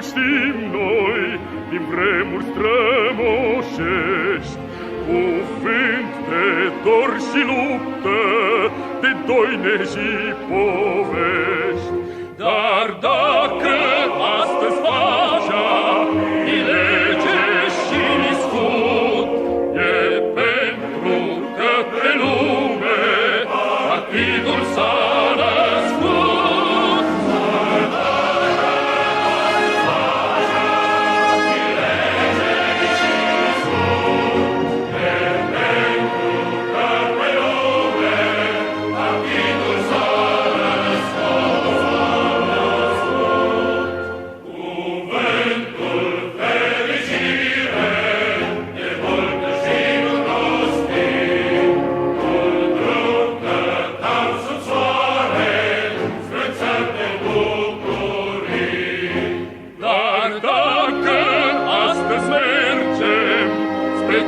îl știm noi din vremuri strămoșești, cuvânt de dor și luptă, de doine și povești. Dar dacă astăzi pacea e lege și scut, e pentru că pe lume partidul s-a născut.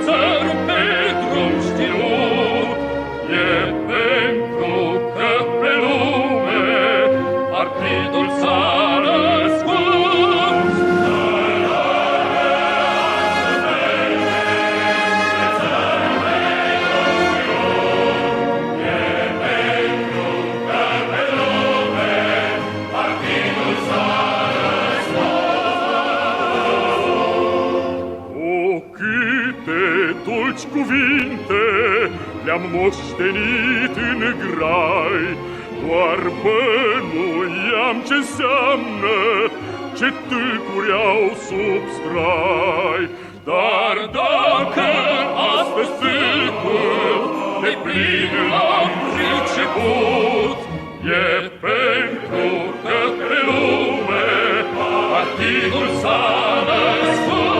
Țărul pe drum știut, e pentru că pe lume partidul s-a născut. E pentru că pe lume partidul s-a dulci cuvinte le-am moștenit în grai, doar bănuiam ce înseamnă, ce tâlcuri au sub strai. Dar dacă astăzi tâlcul de plin l-am priceput, e pentru că pe lume partidul s-a născut.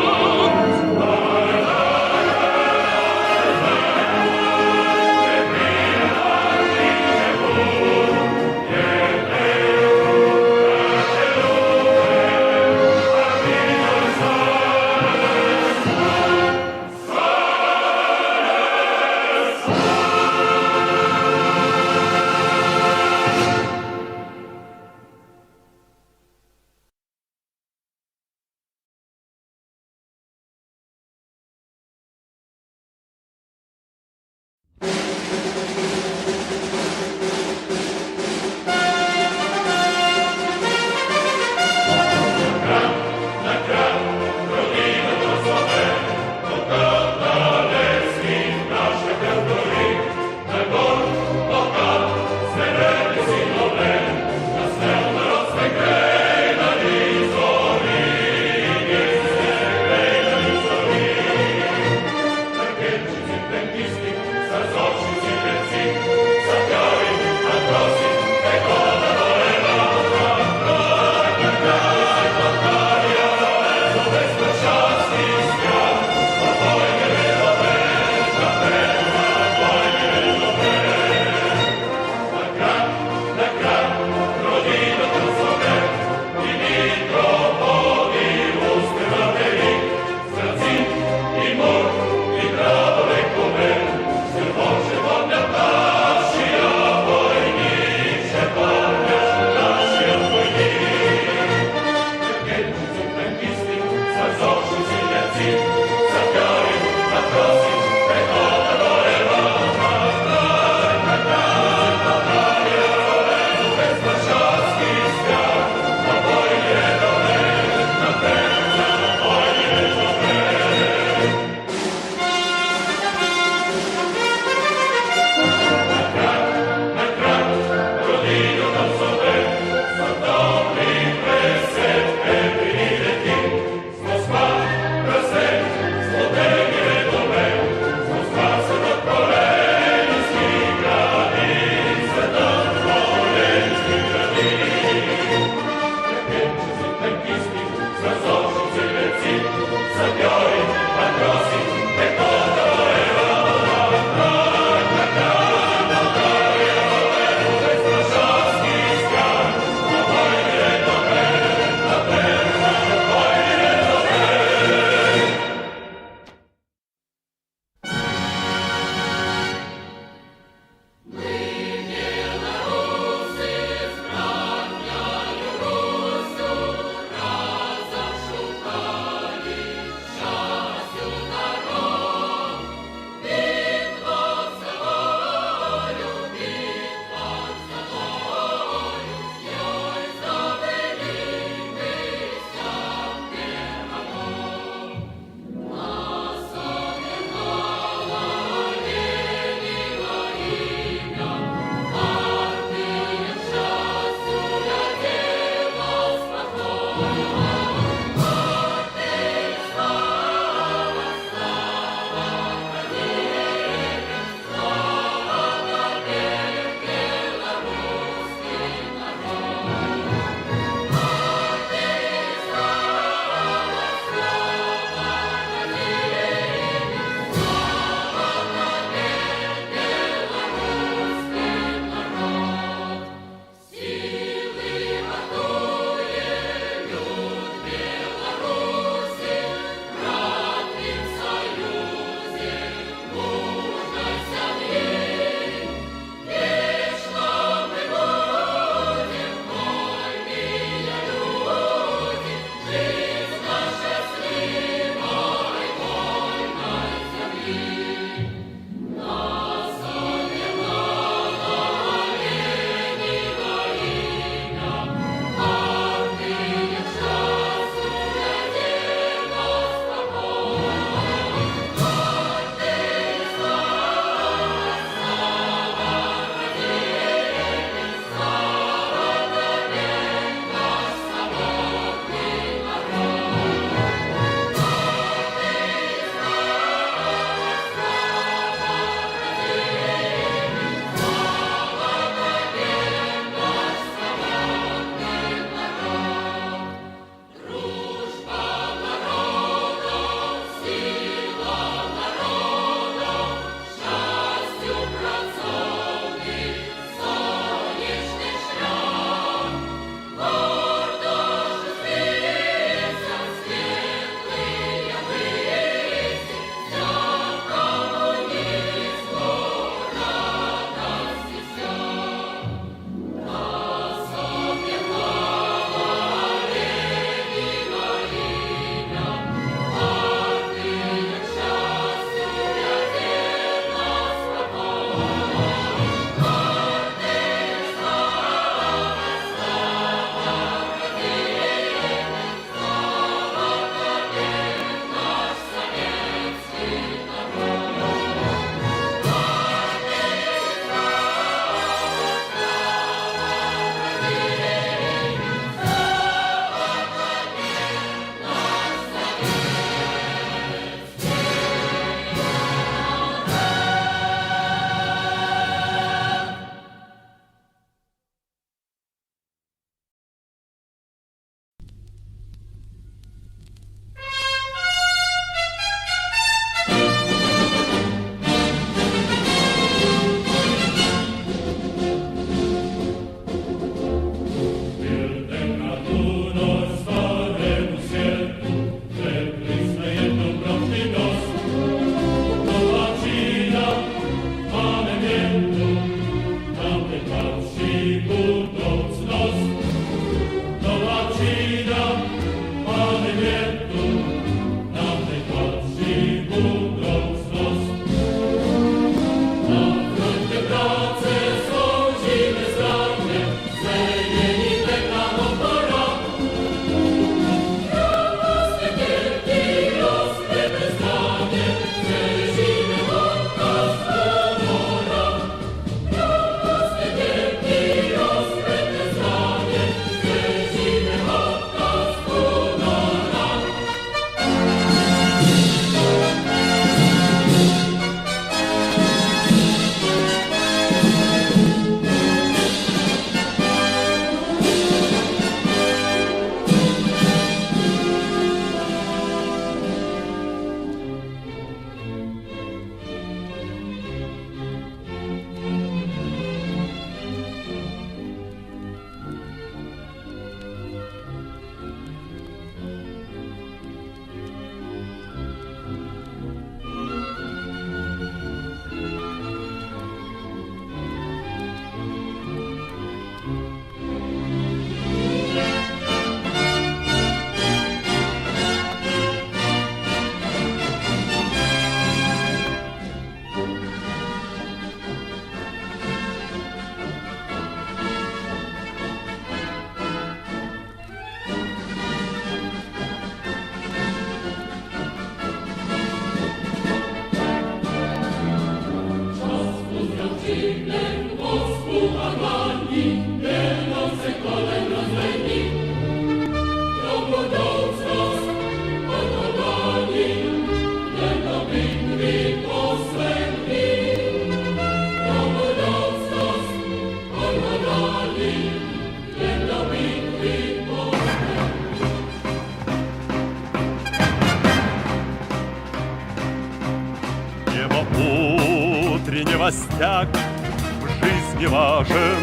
Утреннего в жизни важен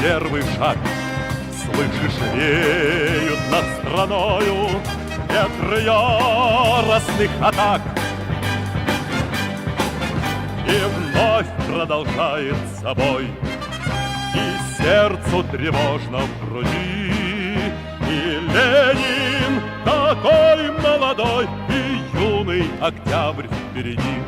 первый шаг. Слышишь, веют над страною ветры яростных атак. И вновь продолжает собой, и сердцу тревожно в груди. И Ленин такой молодой, и юный октябрь впереди.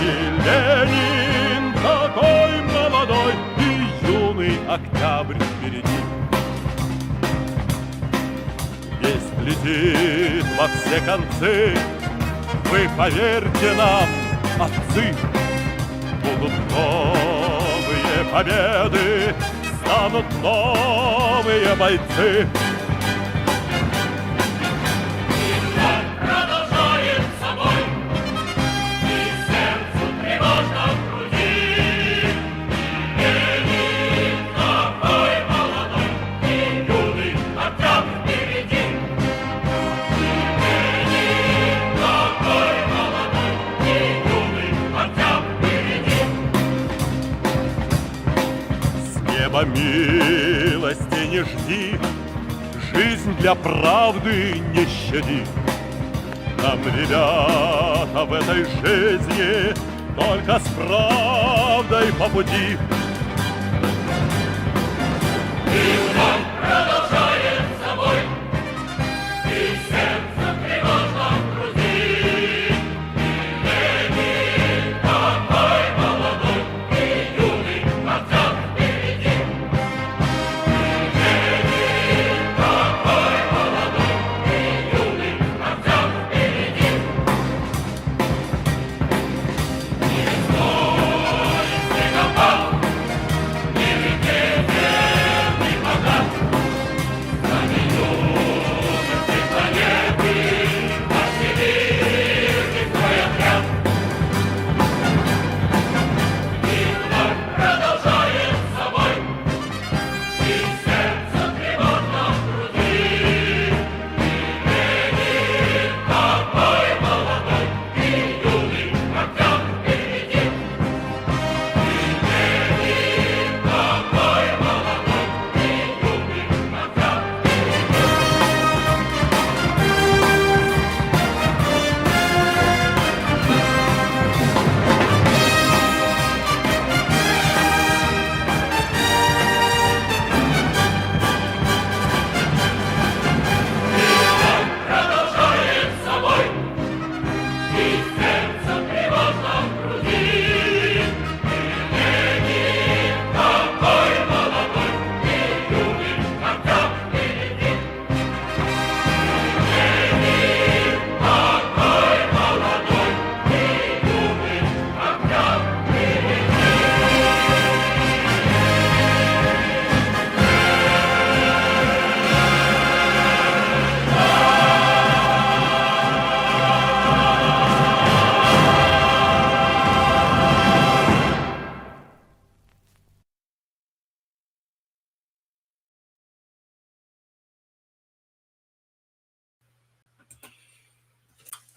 И Ленин такой молодой, и юный октябрь впереди. Весть летит во все концы, вы поверьте нам, отцы. Будут новые победы, станут новые бойцы. Милости не жди, жизнь для правды не щади. Нам, ребята, в этой жизни только с правдой по пути. И вновь продолжает собой, и сердце тревожно в груди. И Ленин такой молодой, и юный октябрь впереди.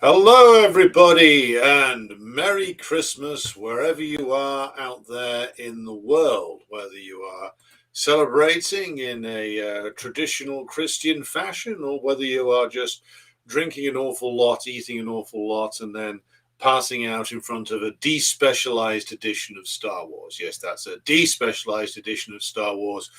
Hello, everybody, and Merry Christmas wherever you are out there in the world, whether you are celebrating in a traditional Christian fashion or whether you are just drinking an awful lot, eating an awful lot, and then passing out in front of a despecialized edition of Star Wars. Yes, that's a despecialized edition of Star Wars.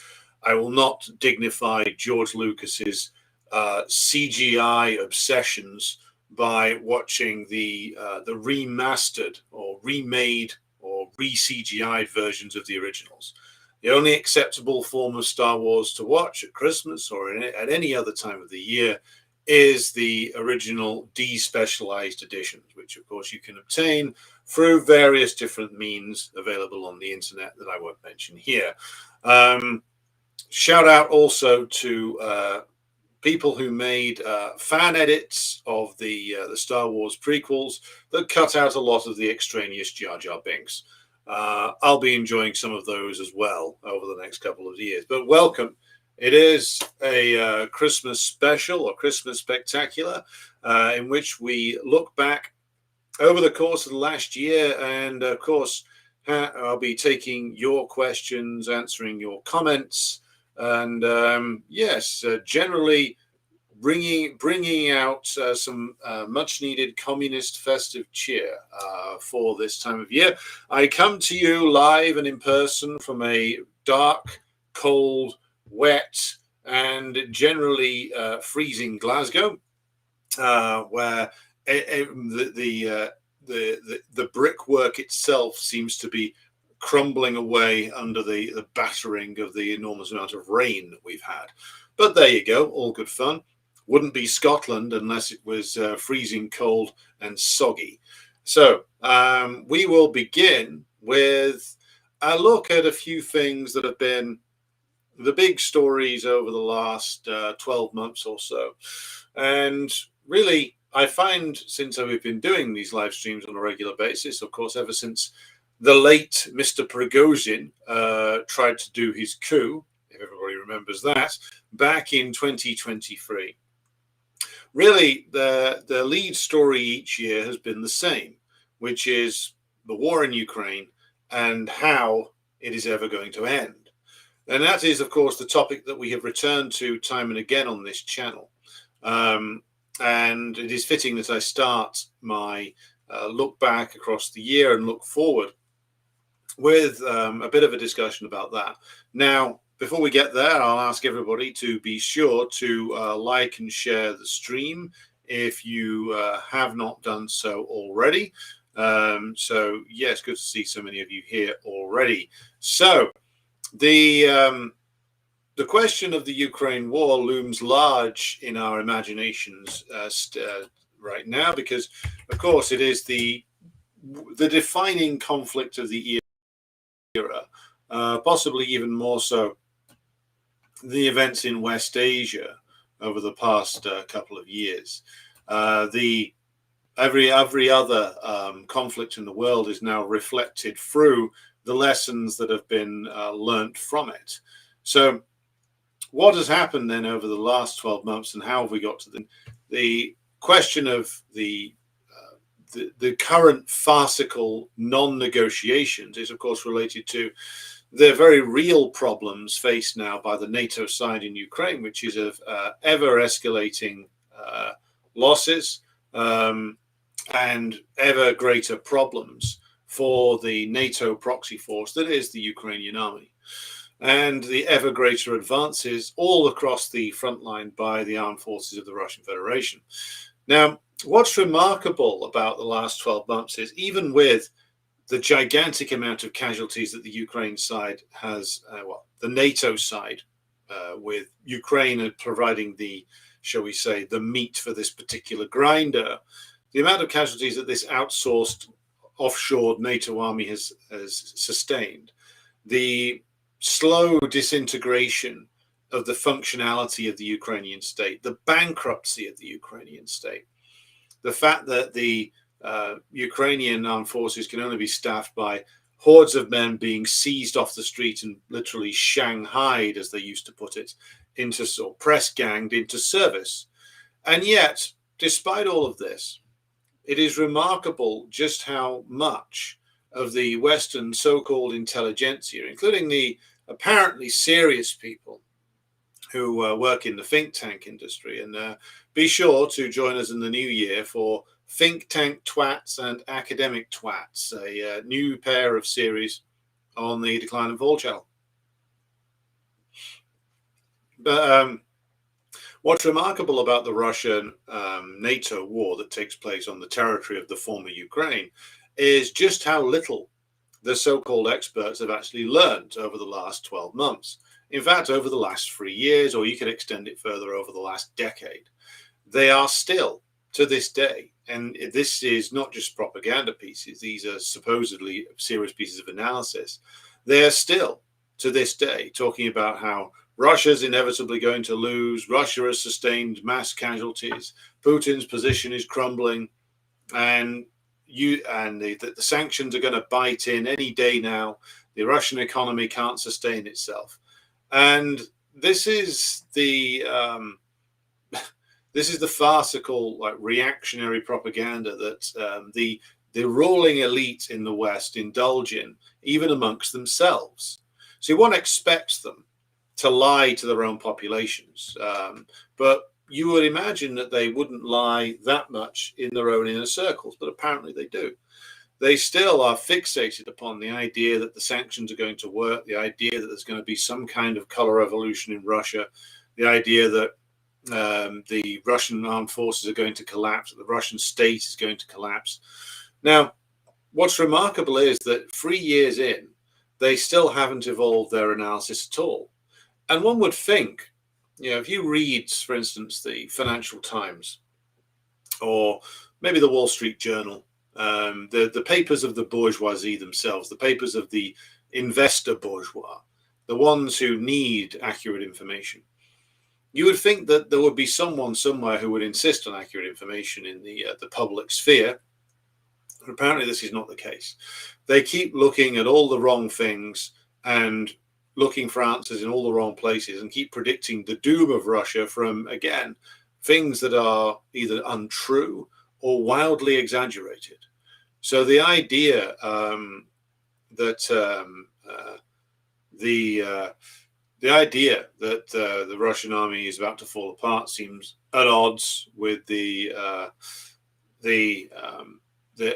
I will not dignify George Lucas's CGI obsessions by watching the remastered or remade or re-CGI'd versions of the originals. The only acceptable form of Star Wars to watch at Christmas or at any other time of the year is the original despecialized editions, which of course you can obtain through various different means available on the internet that I won't mention here. Shout out also to people who made fan edits of the Star Wars prequels that cut out a lot of the extraneous Jar Jar Binks. I'll be enjoying some of those as well over the next couple of years. But welcome. It is a Christmas special or Christmas spectacular in which we look back over the course of the last year. And of course, I'll be taking your questions, answering your comments, and yes, generally bringing out some much needed communist festive cheer for this time of year. I come to you live and in person from a dark, cold, wet, and generally freezing Glasgow, where the brickwork itself seems to be crumbling away under the battering of the enormous amount of rain that we've had. But there you go, all good fun. Wouldn't be Scotland unless it was freezing cold and soggy. So we will begin with a look at a few things that have been the big stories over the last 12 months or so. And really, I find since I've been doing these live streams on a regular basis, of course, ever since the late Mr. Prigozhin tried to do his coup, if everybody remembers that, back in 2023. Really, the lead story each year has been the same, which is the war in Ukraine and how it is ever going to end. And that is, of course, the topic that we have returned to time and again on this channel. And it is fitting that I start my look back across the year and look forward with a bit of a discussion about that. Now, before we get there, I'll ask everybody to be sure to like and share the stream if you have not done so already. So, yes, good to see so many of you here already. So, the question of the Ukraine war looms large in our imaginations right now because, of course, it is the defining conflict of the era, possibly even more so the events in West Asia over the past couple of years. Every other conflict in the world is now reflected through the lessons that have been learnt from it. So what has happened then over the last 12 months and how have we got to the question of the current farcical non-negotiations is, of course, related to the very real problems faced now by the NATO side in Ukraine, which is of ever-escalating losses and ever greater problems for the NATO proxy force that is the Ukrainian army, and the ever greater advances all across the front line by the armed forces of the Russian Federation. Now, what's remarkable about the last 12 months is even with the gigantic amount of casualties that the Ukraine side has, the NATO side, with Ukraine providing the, shall we say, the meat for this particular grinder, the amount of casualties that this outsourced offshore NATO army has sustained, the slow disintegration of the functionality of the Ukrainian state, the bankruptcy of the Ukrainian state, the fact that the Ukrainian armed forces can only be staffed by hordes of men being seized off the street and literally shanghaied, as they used to put it, or press ganged into service. And yet, despite all of this, it is remarkable just how much of the Western so-called intelligentsia, including the apparently serious people who work in the think tank industry. And be sure to join us in the new year for Think Tank Twats and Academic Twats, a new pair of series on the Decline and Fall channel. But what's remarkable about the Russian NATO war that takes place on the territory of the former Ukraine is just how little the so-called experts have actually learned over the last 12 months. In fact, over the last 3 years, or you could extend it further, over the last decade, they are still, to this day, and this is not just propaganda pieces, these are supposedly serious pieces of analysis, they are still, to this day, talking about how Russia's inevitably going to lose, Russia has sustained mass casualties, Putin's position is crumbling, and the sanctions are going to bite in any day now. The Russian economy can't sustain itself. And this is the farcical, like, reactionary propaganda that the ruling elite in the West indulge in, even amongst themselves. See, one expects them to lie to their own populations, but you would imagine that they wouldn't lie that much in their own inner circles, but apparently they do. They still are fixated upon the idea that the sanctions are going to work, the idea that there's going to be some kind of color revolution in Russia, the idea that the Russian armed forces are going to collapse, that the Russian state is going to collapse. Now, what's remarkable is that 3 years in, they still haven't evolved their analysis at all. And one would think, if you read, for instance, the Financial Times or maybe the Wall Street Journal, the papers of the bourgeoisie themselves, the papers of the investor bourgeois, the ones who need accurate information, you would think that there would be someone somewhere who would insist on accurate information in the public sphere. But apparently this is not the case. They keep looking at all the wrong things and looking for answers in all the wrong places and keep predicting the doom of Russia from, again, things that are either untrue or wildly exaggerated. So the idea that the Russian army is about to fall apart seems at odds with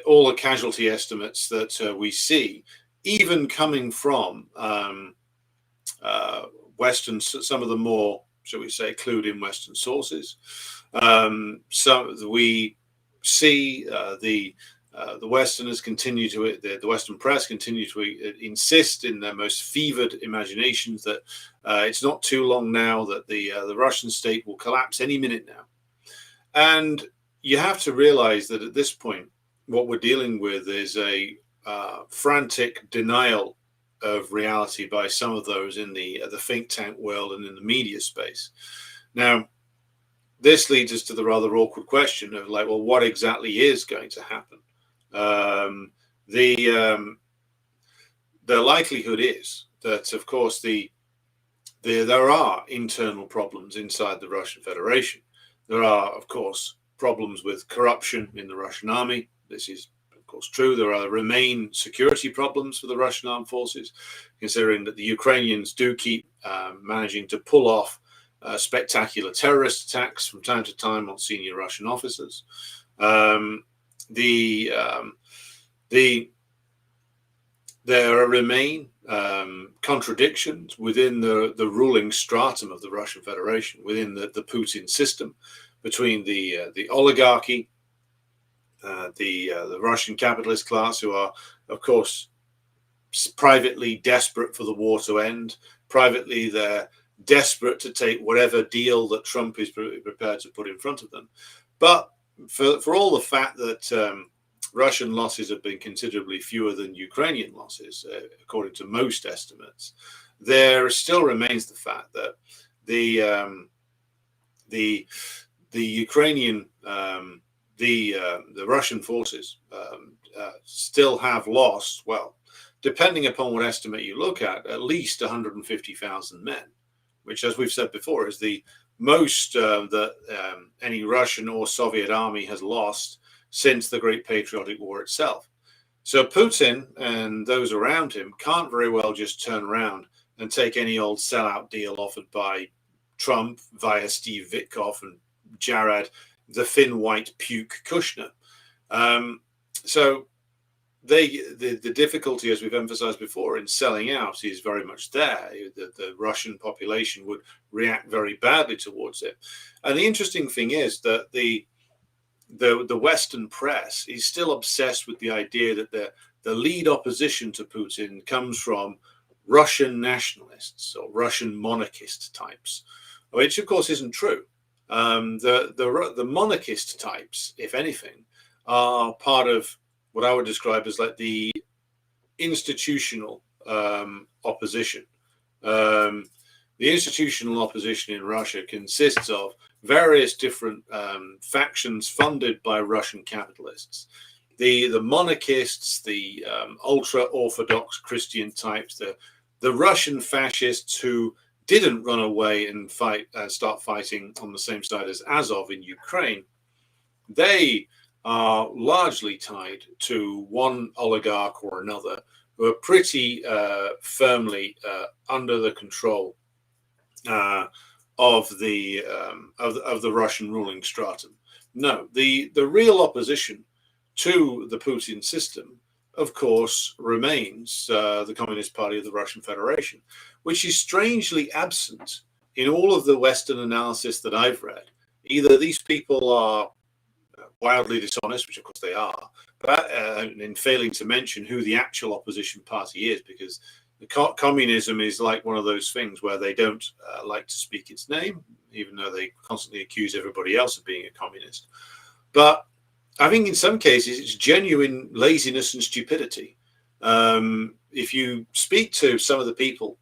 all the casualty estimates that we see, even coming from Western, some of the more, shall we say, clued in Western sources. We see the Westerners continue to, the Western press continue to insist in their most fevered imaginations that it's not too long now that the Russian state will collapse any minute now. And you have to realize that at this point, what we're dealing with is a frantic denial of reality by some of those in the think tank world and in the media space. Now, this leads us to the rather awkward question of, like, well, what exactly is going to happen? The likelihood is that, of course, there are internal problems inside the Russian Federation. There are, of course, problems with corruption in the Russian army. This is, of course, true. There remain security problems for the Russian armed forces, considering that the Ukrainians do keep managing to pull off spectacular terrorist attacks from time to time on senior Russian officers. There remain contradictions within the ruling stratum of the Russian Federation, within the Putin system, between the oligarchy, the Russian capitalist class, who are, of course, privately desperate for the war to end. Privately, they're desperate to take whatever deal that Trump is prepared to put in front of them. But for all the fact that Russian losses have been considerably fewer than Ukrainian losses, according to most estimates, there still remains the fact that the Ukrainian, the Russian forces still have lost, well, depending upon what estimate you look at least 150,000 men, which, as we've said before, is the most that any Russian or Soviet army has lost since the Great Patriotic War itself. So Putin and those around him can't very well just turn around and take any old sellout deal offered by Trump via Steve Witkoff and Jared, the thin white puke Kushner. So the difficulty, as we've emphasized before, in selling out is very much there. The Russian population would react very badly towards it. And the interesting thing is that the Western press is still obsessed with the idea that the lead opposition to Putin comes from Russian nationalists or Russian monarchist types, which of course isn't true. The monarchist types, if anything, are part of what I would describe as like the institutional opposition. The institutional opposition in Russia consists of various different factions funded by Russian capitalists. The monarchists, the ultra-Orthodox Christian types, the Russian fascists who didn't run away and start fighting on the same side as Azov in Ukraine. They are largely tied to one oligarch or another who are pretty firmly under the control of the Russian ruling stratum. No, the real opposition to the Putin system, of course, remains the Communist Party of the Russian Federation, which is strangely absent in all of the Western analysis that I've read. Either these people are wildly dishonest, which of course they are, but in failing to mention who the actual opposition party is, because the communism is like one of those things where they don't like to speak its name, even though they constantly accuse everybody else of being a communist. But I think in some cases it's genuine laziness and stupidity. If you speak to some of the people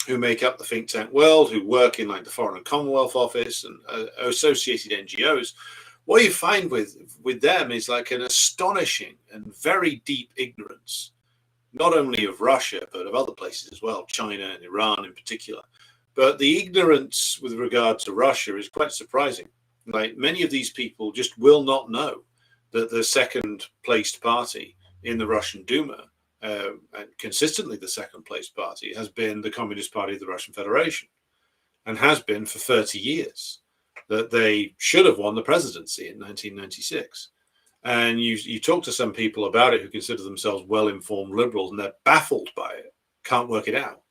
who make up the think tank world, who work in like the Foreign and Commonwealth Office and associated NGOs, what you find with them is like an astonishing and very deep ignorance, not only of Russia, but of other places as well, China and Iran in particular. But the ignorance with regard to Russia is quite surprising. Like many of these people just will not know that the second placed party in the Russian Duma, and consistently the second placed party, has been the Communist Party of the Russian Federation and has been for 30 years. That they should have won the presidency in 1996. And you talk to some people about it who consider themselves well-informed liberals, and they're baffled by it, can't work it out,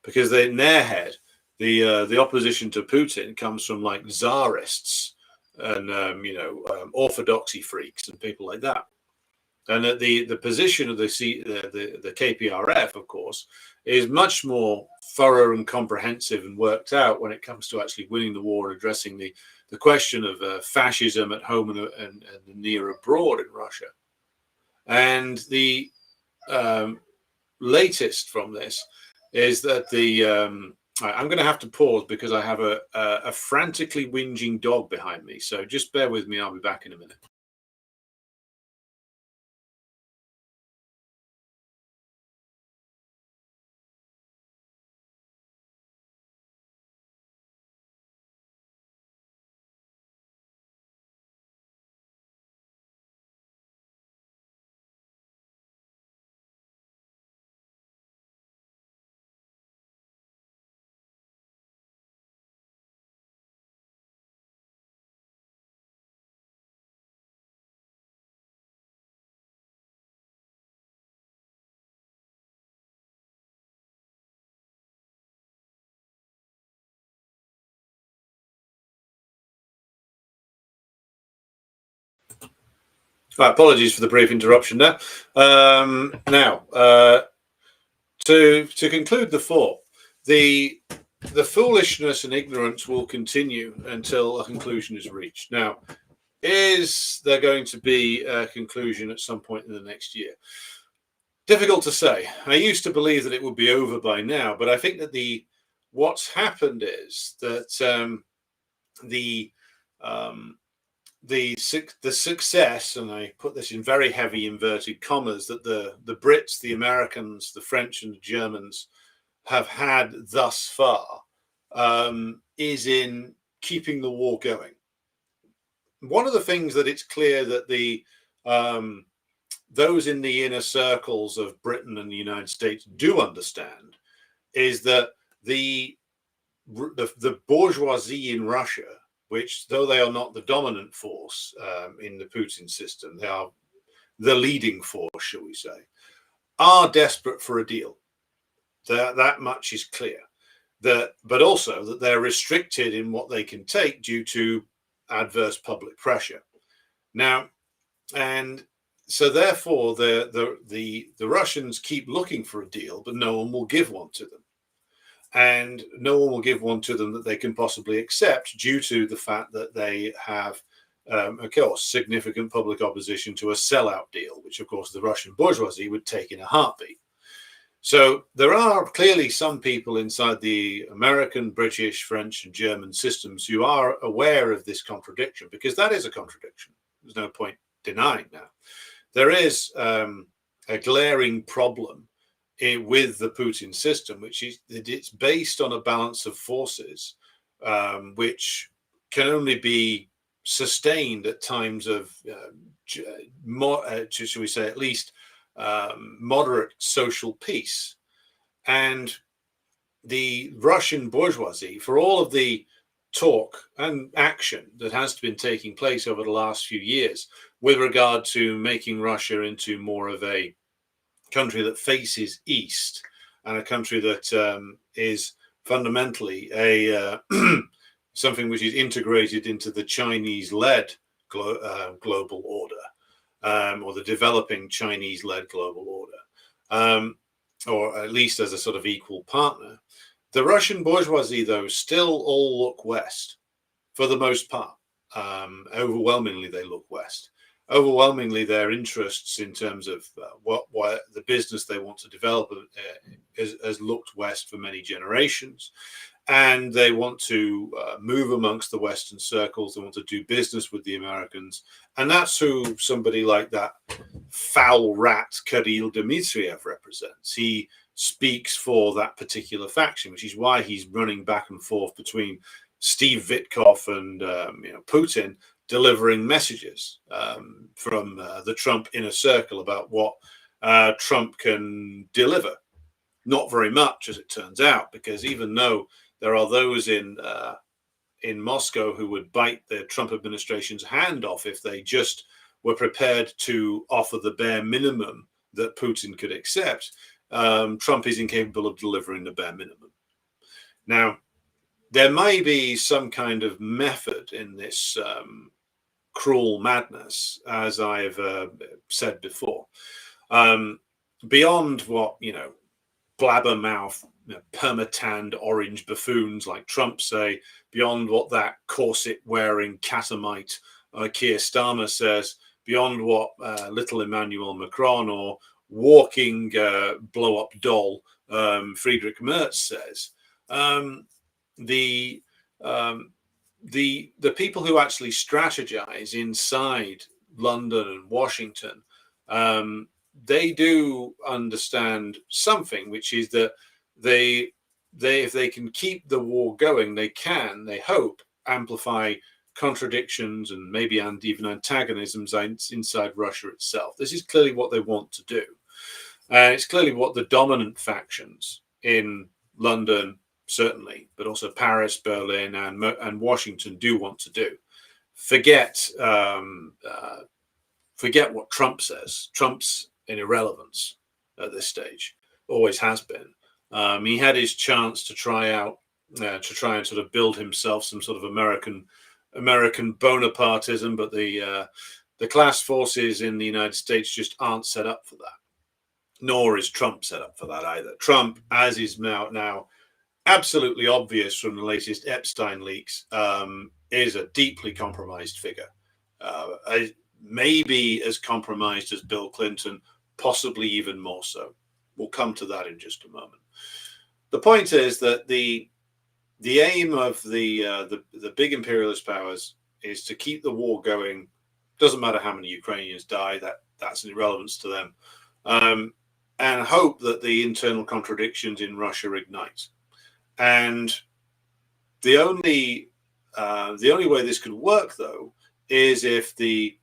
because in their head, the opposition to Putin comes from like czarists and orthodoxy freaks and people like that. And that the position of the KPRF, of course, is much more thorough and comprehensive and worked out when it comes to actually winning the war and addressing the question of fascism at home and near abroad in Russia. And the latest from this is that I'm going to have to pause because I have a frantically whinging dog behind me. So just bear with me. I'll be back in a minute. Right, apologies for the brief interruption there. Now, to conclude the thought, the foolishness and ignorance will continue until a conclusion is reached. Now, is there going to be a conclusion at some point in the next year? Difficult to say. I used to believe that it would be over by now, but I think that what's happened is that the success, and I put this in very heavy inverted commas, that the Brits, the Americans, the French and the Germans have had thus far is in keeping the war going. One of the things that it's clear that the those in the inner circles of Britain and the United States do understand is that the bourgeoisie in Russia, which though they are not the dominant force in the Putin system, they are the leading force, shall we say, are desperate for a deal. That much is clear. But also that they're restricted in what they can take due to adverse public pressure. Now, and so therefore the Russians keep looking for a deal, but no one will give one to them. And no one will give one to them that they can possibly accept due to the fact that they have, of course, significant public opposition to a sellout deal, which, of course, the Russian bourgeoisie would take in a heartbeat. So there are clearly some people inside the American, British, French, and German systems who are aware of this contradiction, because that is a contradiction. There's no point denying that. There is a glaring problem with the Putin system, which is that it's based on a balance of forces, which can only be sustained at times of, shall we say, at least moderate social peace. And the Russian bourgeoisie, for all of the talk and action that has been taking place over the last few years with regard to making Russia into more of a country that faces east and a country that is fundamentally a something which is integrated into the Chinese-led global order, or the developing Chinese-led global order, or at least as a sort of equal partner. The Russian bourgeoisie, though, still all look west for the most part. Overwhelmingly, they look west. Overwhelmingly, their interests in terms of what the business they want to develop has looked west for many generations, and they want to move amongst the Western circles. They want to do business with the Americans, and that's who somebody like that foul rat Kirill Dmitriev represents. He speaks for that particular faction, which is why he's running back and forth between Steve Witkoff and Putin, delivering messages from the Trump inner circle about what Trump can deliver. Not very much, as it turns out, because even though there are those in Moscow who would bite the Trump administration's hand off if they just were prepared to offer the bare minimum that Putin could accept, Trump is incapable of delivering the bare minimum. Now, there may be some kind of method in this cruel madness, as I've said before, beyond what, blabbermouth, perma-tanned orange buffoons like Trump say, beyond what that corset-wearing catamite Keir Starmer says, beyond what little Emmanuel Macron or walking blow-up doll Friedrich Merz says. The people who actually strategize inside London and Washington, they do understand something, which is that they if they can keep the war going, they hope, amplify contradictions and maybe even antagonisms inside Russia itself. This is clearly what they want to do. It's clearly what the dominant factions in London, certainly, but also Paris, Berlin, and Washington do want to do. Forget what Trump says. Trump's an irrelevance at this stage. Always has been. He had his chance to try and sort of build himself some sort of American Bonapartism, but the class forces in the United States just aren't set up for that. Nor is Trump set up for that either. Trump, as is now absolutely obvious from the latest Epstein leaks, is a deeply compromised figure. Maybe as compromised as Bill Clinton, possibly even more so. We'll come to that in just a moment. The point is that the aim of the big imperialist powers is to keep the war going. Doesn't matter how many Ukrainians die, that's an irrelevance to them, and hope that the internal contradictions in Russia ignite. And the only way this could work, though, is if the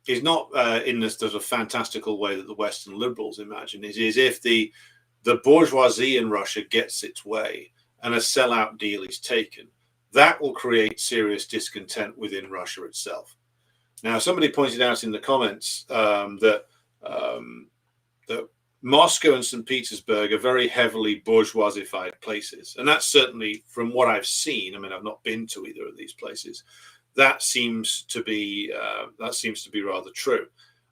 in this sort of fantastical way that the Western liberals imagine. It is if the bourgeoisie in Russia gets its way and a sellout deal is taken, that will create serious discontent within Russia itself. Now, somebody pointed out in the comments that Moscow and St. Petersburg are very heavily bourgeoisified places. And that's certainly, from what I've seen, I mean, I've not been to either of these places, that seems to be rather true.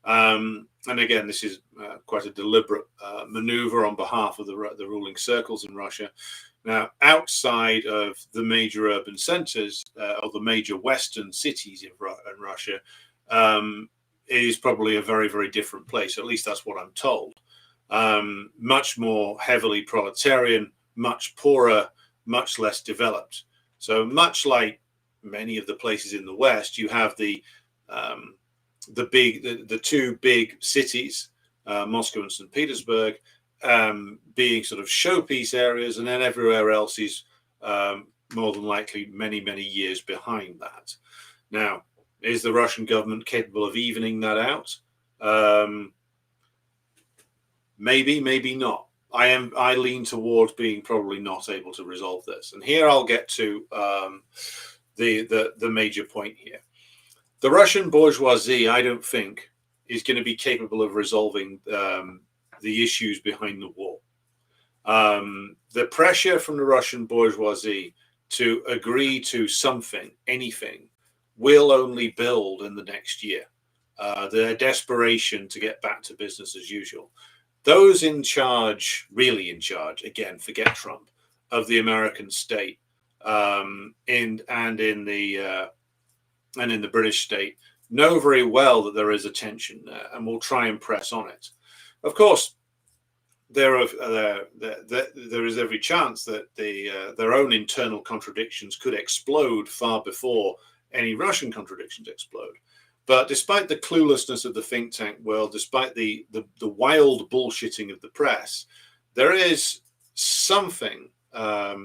And again, this is quite a deliberate maneuver on behalf of the ruling circles in Russia. Now, outside of the major urban centers or the major Western cities in Russia, it is probably a very, very different place. At least that's what I'm told. Much more heavily proletarian, much poorer, much less developed. So much like many of the places in the West, you have the two big cities, Moscow and St. Petersburg, being sort of showpiece areas, and then everywhere else is more than likely many, many years behind that. Now, is the Russian government capable of evening that out? Maybe, maybe not. I lean towards being probably not able to resolve this. And here I'll get to the major point here. The Russian bourgeoisie, I don't think, is going to be capable of resolving the issues behind the war. The pressure from the Russian bourgeoisie to agree to something, anything, will only build in the next year. Their desperation to get back to business as usual. Those in charge, really in charge, again, forget Trump, of the American state, and in the British state, know very well that there is a tension there, and will try and press on it. Of course, there is every chance that their own internal contradictions could explode far before any Russian contradictions explode. But despite the cluelessness of the think tank world, despite the wild bullshitting of the press, there is something that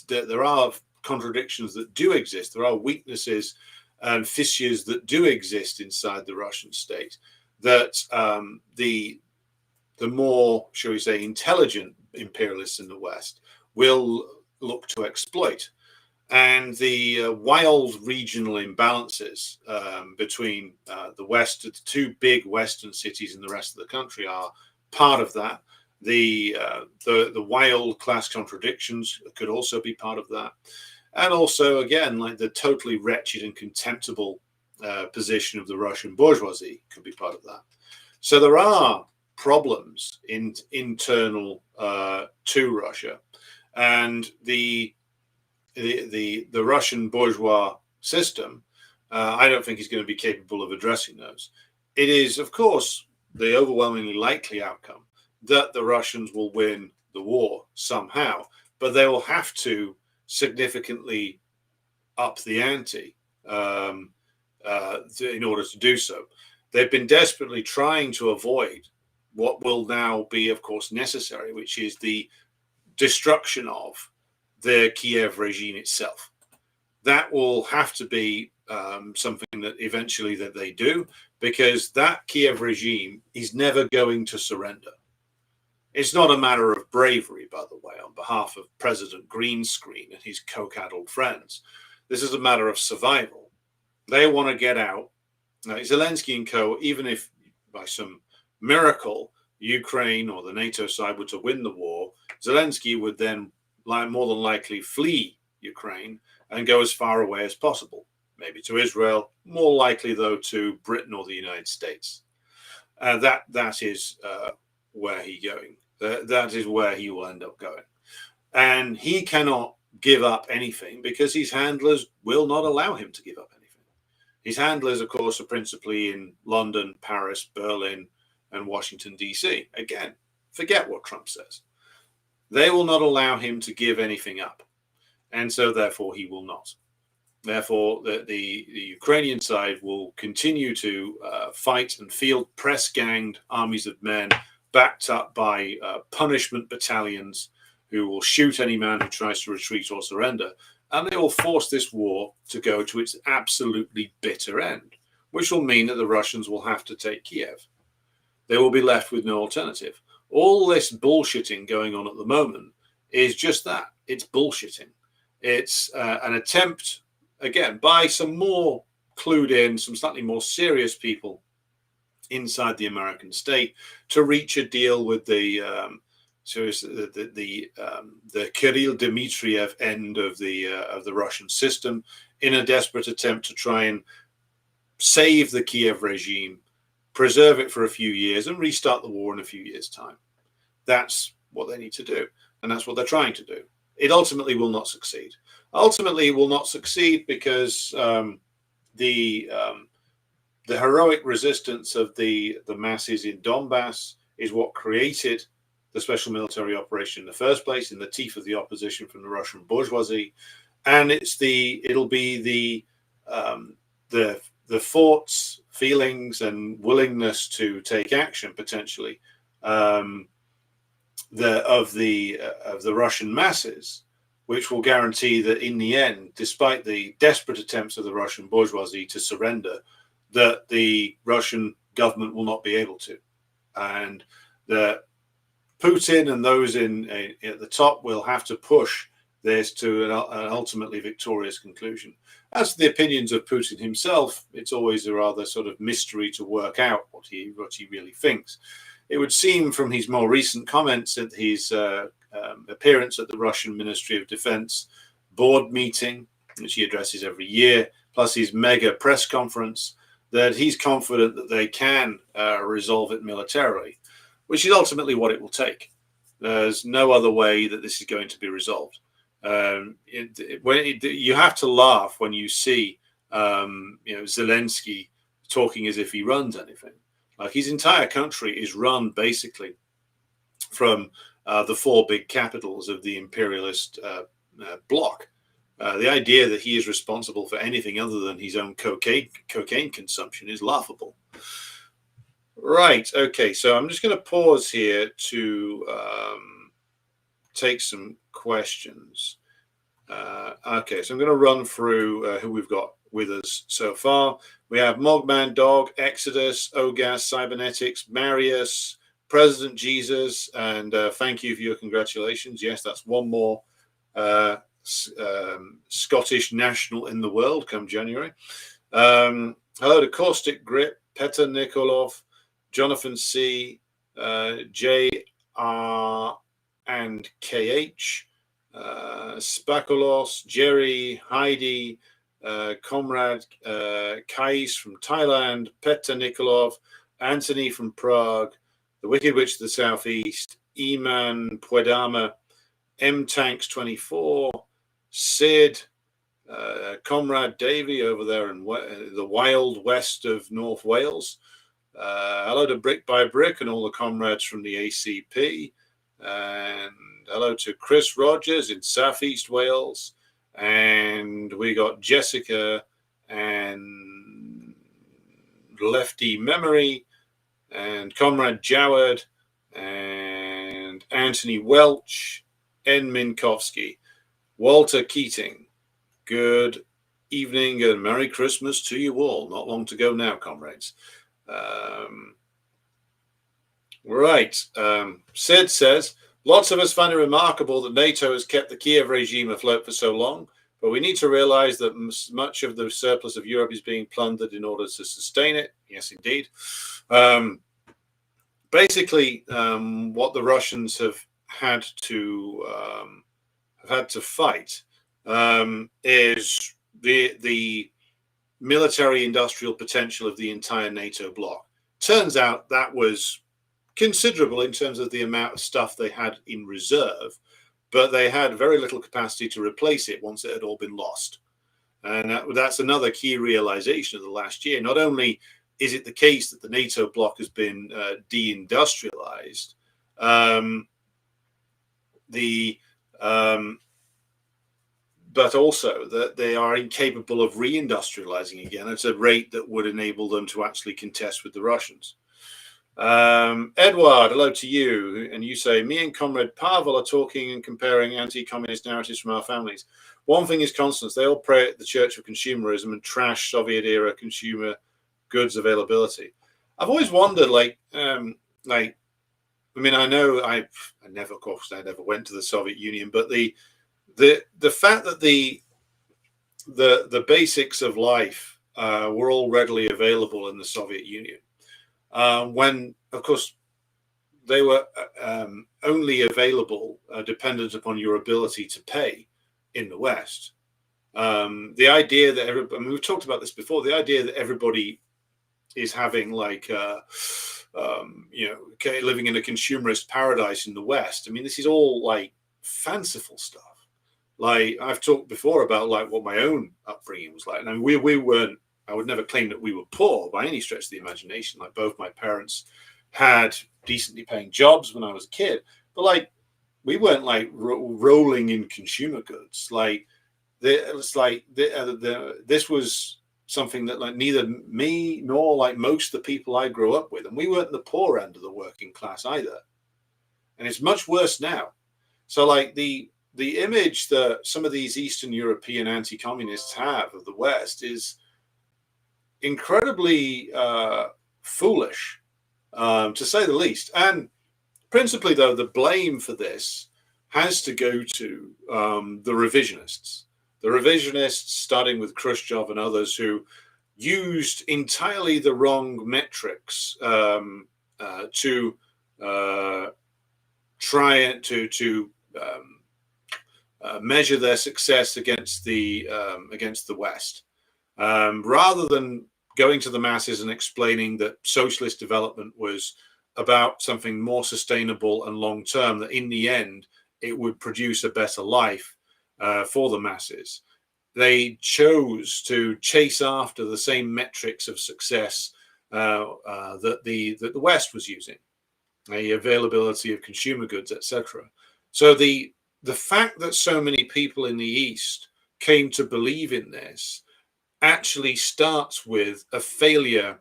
there are contradictions that do exist. There are weaknesses and fissures that do exist inside the Russian state that the more, shall we say, intelligent imperialists in the West will look to exploit. And the wild regional imbalances between the West, the two big Western cities and the rest of the country are part of that. The wild class contradictions could also be part of that. And also, again, like the totally wretched and contemptible position of the Russian bourgeoisie could be part of that. So there are problems internal to Russia, and the Russian bourgeois system, I don't think is going to be capable of addressing those. It is, of course, the overwhelmingly likely outcome that the Russians will win the war somehow, but they will have to significantly up the ante in order to do so. They've been desperately trying to avoid what will now be, of course, necessary, which is the destruction of the Kiev regime itself. That will have to be something that eventually that they do, because that Kiev regime is never going to surrender. It's not a matter of bravery, by the way, on behalf of President Greenscreen and his coke-addled friends. This is a matter of survival. They want to get out. Now, Zelensky and co., even if by some miracle Ukraine or the NATO side were to win the war, Zelensky would then more than likely flee Ukraine and go as far away as possible, maybe to Israel, more likely, though, to Britain or the United States. That is where he's going. That is where he will end up going. And he cannot give up anything because his handlers will not allow him to give up anything. His handlers, of course, are principally in London, Paris, Berlin, and Washington, D.C. Again, forget what Trump says. They will not allow him to give anything up. And so, therefore, he will not. Therefore, the Ukrainian side will continue to fight and field press-ganged armies of men backed up by punishment battalions who will shoot any man who tries to retreat or surrender. and they will force this war to go to its absolutely bitter end, which will mean that the Russians will have to take Kiev. They will be left with no alternative. All this bullshitting going on at the moment is just that. It's bullshitting. It's an attempt, again, by some more clued in, some slightly more serious people inside the American state to reach a deal with the Kirill Dmitriev end of the Russian system in a desperate attempt to try and save the Kiev regime, preserve it for a few years, and restart the war in a few years' time. That's what they need to do, and that's what they're trying to do. It ultimately will not succeed. Ultimately, it will not succeed because the heroic resistance of the masses in Donbass is what created the special military operation in the first place, in the teeth of the opposition from the Russian bourgeoisie, and it'll be the thoughts, feelings, and willingness to take action potentially of the Russian masses, which will guarantee that in the end, despite the desperate attempts of the Russian bourgeoisie to surrender, that the Russian government will not be able to, and that Putin and those at the top will have to push this to an ultimately victorious conclusion. As to the opinions of Putin himself, it's always a rather sort of mystery to work out what he really thinks. It would seem from his more recent comments at his appearance at the Russian Ministry of Defense board meeting, which he addresses every year, plus his mega press conference, that he's confident that they can resolve it militarily, which is ultimately what it will take. There's no other way that this is going to be resolved. You have to laugh when you see Zelensky talking as if he runs anything. Like, his entire country is run basically from the four big capitals of the imperialist bloc. The idea that he is responsible for anything other than his own cocaine consumption is laughable. Right. Okay. So I'm just going to pause here to take some questions. Okay. So I'm going to run through who we've got with us so far. We have Mogman Dog, Exodus, Ogas, Cybernetics, Marius, President Jesus, and thank you for your congratulations. Yes, that's one more Scottish national in the world come January. Hello to Caustic Grip, Petr Nikolov, Jonathan C, JR and KH, Spakolos, Jerry, Heidi, Comrade Kais from Thailand, Petr Nikolov, Anthony from Prague, the Wicked Witch of the Southeast, Eman Puedama, M Tanks 24, Sid, Comrade Davy over there in the wild west of North Wales. Hello to Brick by Brick and all the comrades from the ACP. And hello to Chris Rogers in Southeast Wales. And we got Jessica and Lefty Memory and Comrade Joward and Anthony Welch, N. Minkowski, Walter Keating. Good evening and Merry Christmas to you all. Not long to go now, comrades. Right. Sid says, lots of us find it remarkable that NATO has kept the Kiev regime afloat for so long, but we need to realize that much of the surplus of Europe is being plundered in order to sustain it. Yes, indeed. Basically, what the Russians have had to fight is the military industrial potential of the entire NATO bloc. Turns out that was considerable in terms of the amount of stuff they had in reserve, but they had very little capacity to replace it once it had all been lost. And that's another key realization of the last year. Not only is it the case that the NATO bloc has been deindustrialized, but also that they are incapable of reindustrializing again at a rate that would enable them to actually contest with the Russians. Edward, hello to you. And you say, me and Comrade Pavel are talking and comparing anti-communist narratives from our families. One thing is constant. They all pray at the church of consumerism and trash Soviet-era consumer goods availability. I've always wondered, I mean, I know I never went to the Soviet Union, but the fact that the basics of life were all readily available in the Soviet Union, when of course they were only available dependent upon your ability to pay in the West. The idea that we've talked about this before, the idea that everybody is having living in a consumerist paradise in the West. I mean, this is all like fanciful stuff. Like I've talked before about like what my own upbringing was like. And we weren't, I would never claim that we were poor by any stretch of the imagination. Like both my parents had decently paying jobs when I was a kid, but like we weren't like rolling in consumer goods. Like this was something that like neither me nor like most of the people I grew up with, and we weren't the poor end of the working class either. And it's much worse now. So like the image that some of these Eastern European anti-communists have of the West is incredibly foolish, to say the least. And principally, though, the blame for this has to go to the revisionists. The revisionists, starting with Khrushchev and others, who used entirely the wrong metrics to try to measure their success against the West, rather than going to the masses and explaining that socialist development was about something more sustainable and long term. That in the end it would produce a better life for the masses. They chose to chase after the same metrics of success that the West was using, the availability of consumer goods, etc. So the fact that so many people in the East came to believe in this actually starts with a failure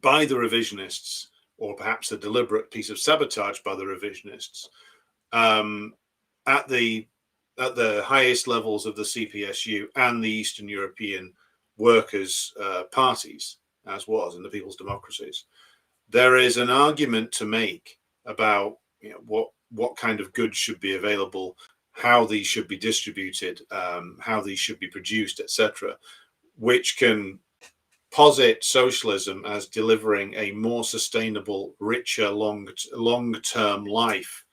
by the revisionists, or perhaps a deliberate piece of sabotage by the revisionists, at the highest levels of the CPSU and the Eastern European workers' parties, as was in the People's Democracies. There is an argument to make about what kind of goods should be available, how these should be distributed, how these should be produced, etc., which can posit socialism as delivering a more sustainable, richer, long-term life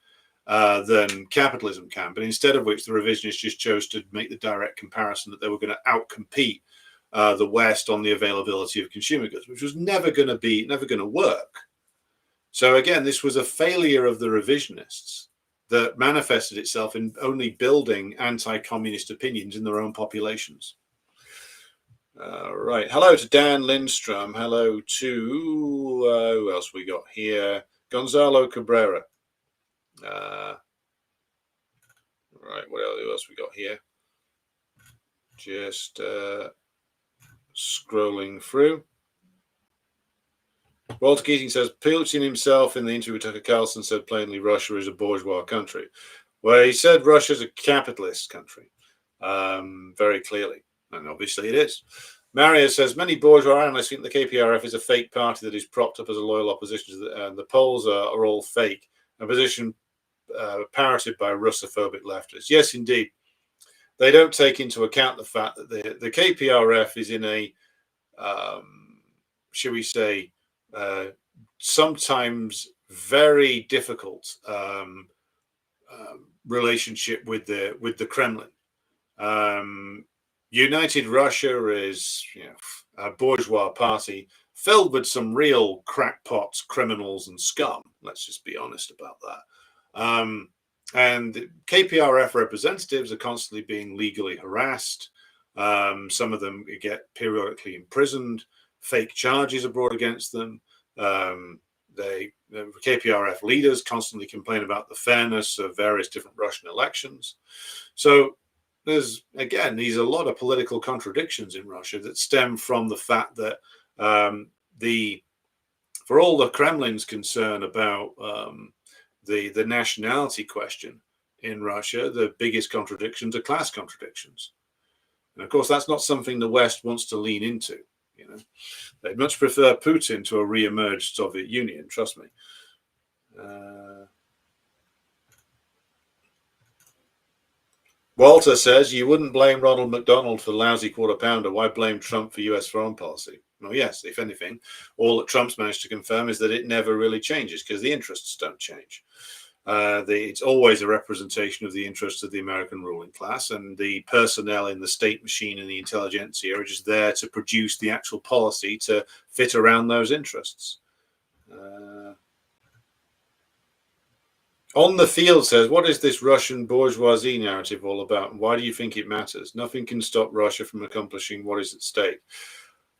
than capitalism can. But instead of which, the revisionists just chose to make the direct comparison that they were going to outcompete the West on the availability of consumer goods, which was never going to work. So again, this was a failure of the revisionists that manifested itself in only building anti-communist opinions in their own populations. Right. Hello to Dan Lindstrom. Hello to who else we got here? Gonzalo Cabrera. Right. What else we got here? Just scrolling through. Walter Keating says Putin himself in the interview with Tucker Carlson said plainly Russia is a bourgeois country. Well, he said Russia is a capitalist country, very clearly, and obviously it is. Maria says many bourgeois analysts think the KPRF is a fake party that is propped up as a loyal opposition to the polls are all fake, a position parroted by Russophobic leftists. Yes, indeed. They don't take into account the fact that the KPRF is in a, shall we say, sometimes very difficult relationship with the Kremlin. United Russia is a bourgeois party filled with some real crackpots, criminals, and scum. Let's just be honest about that. And KPRF representatives are constantly being legally harassed. Some of them get periodically imprisoned. Fake charges are brought against them. The KPRF leaders constantly complain about the fairness of various different Russian elections. So there's a lot of political contradictions in Russia that stem from the fact that the for all the Kremlin's concern about the nationality question in Russia, the biggest contradictions are class contradictions. And of course, that's not something the West wants to lean into. You know, they'd much prefer Putin to a re-emerged Soviet Union. Trust me. Walter says, you wouldn't blame Ronald McDonald for the lousy quarter pounder. Why blame Trump for US foreign policy? Well, yes, if anything, all that Trump's managed to confirm is that it never really changes because the interests don't change. It's always a representation of the interests of the American ruling class, and the personnel in the state machine and the intelligentsia are just there to produce the actual policy to fit around those interests. On the Field says, what is this Russian bourgeoisie narrative all about, and why do you think it matters? Nothing can stop Russia from accomplishing what is at stake.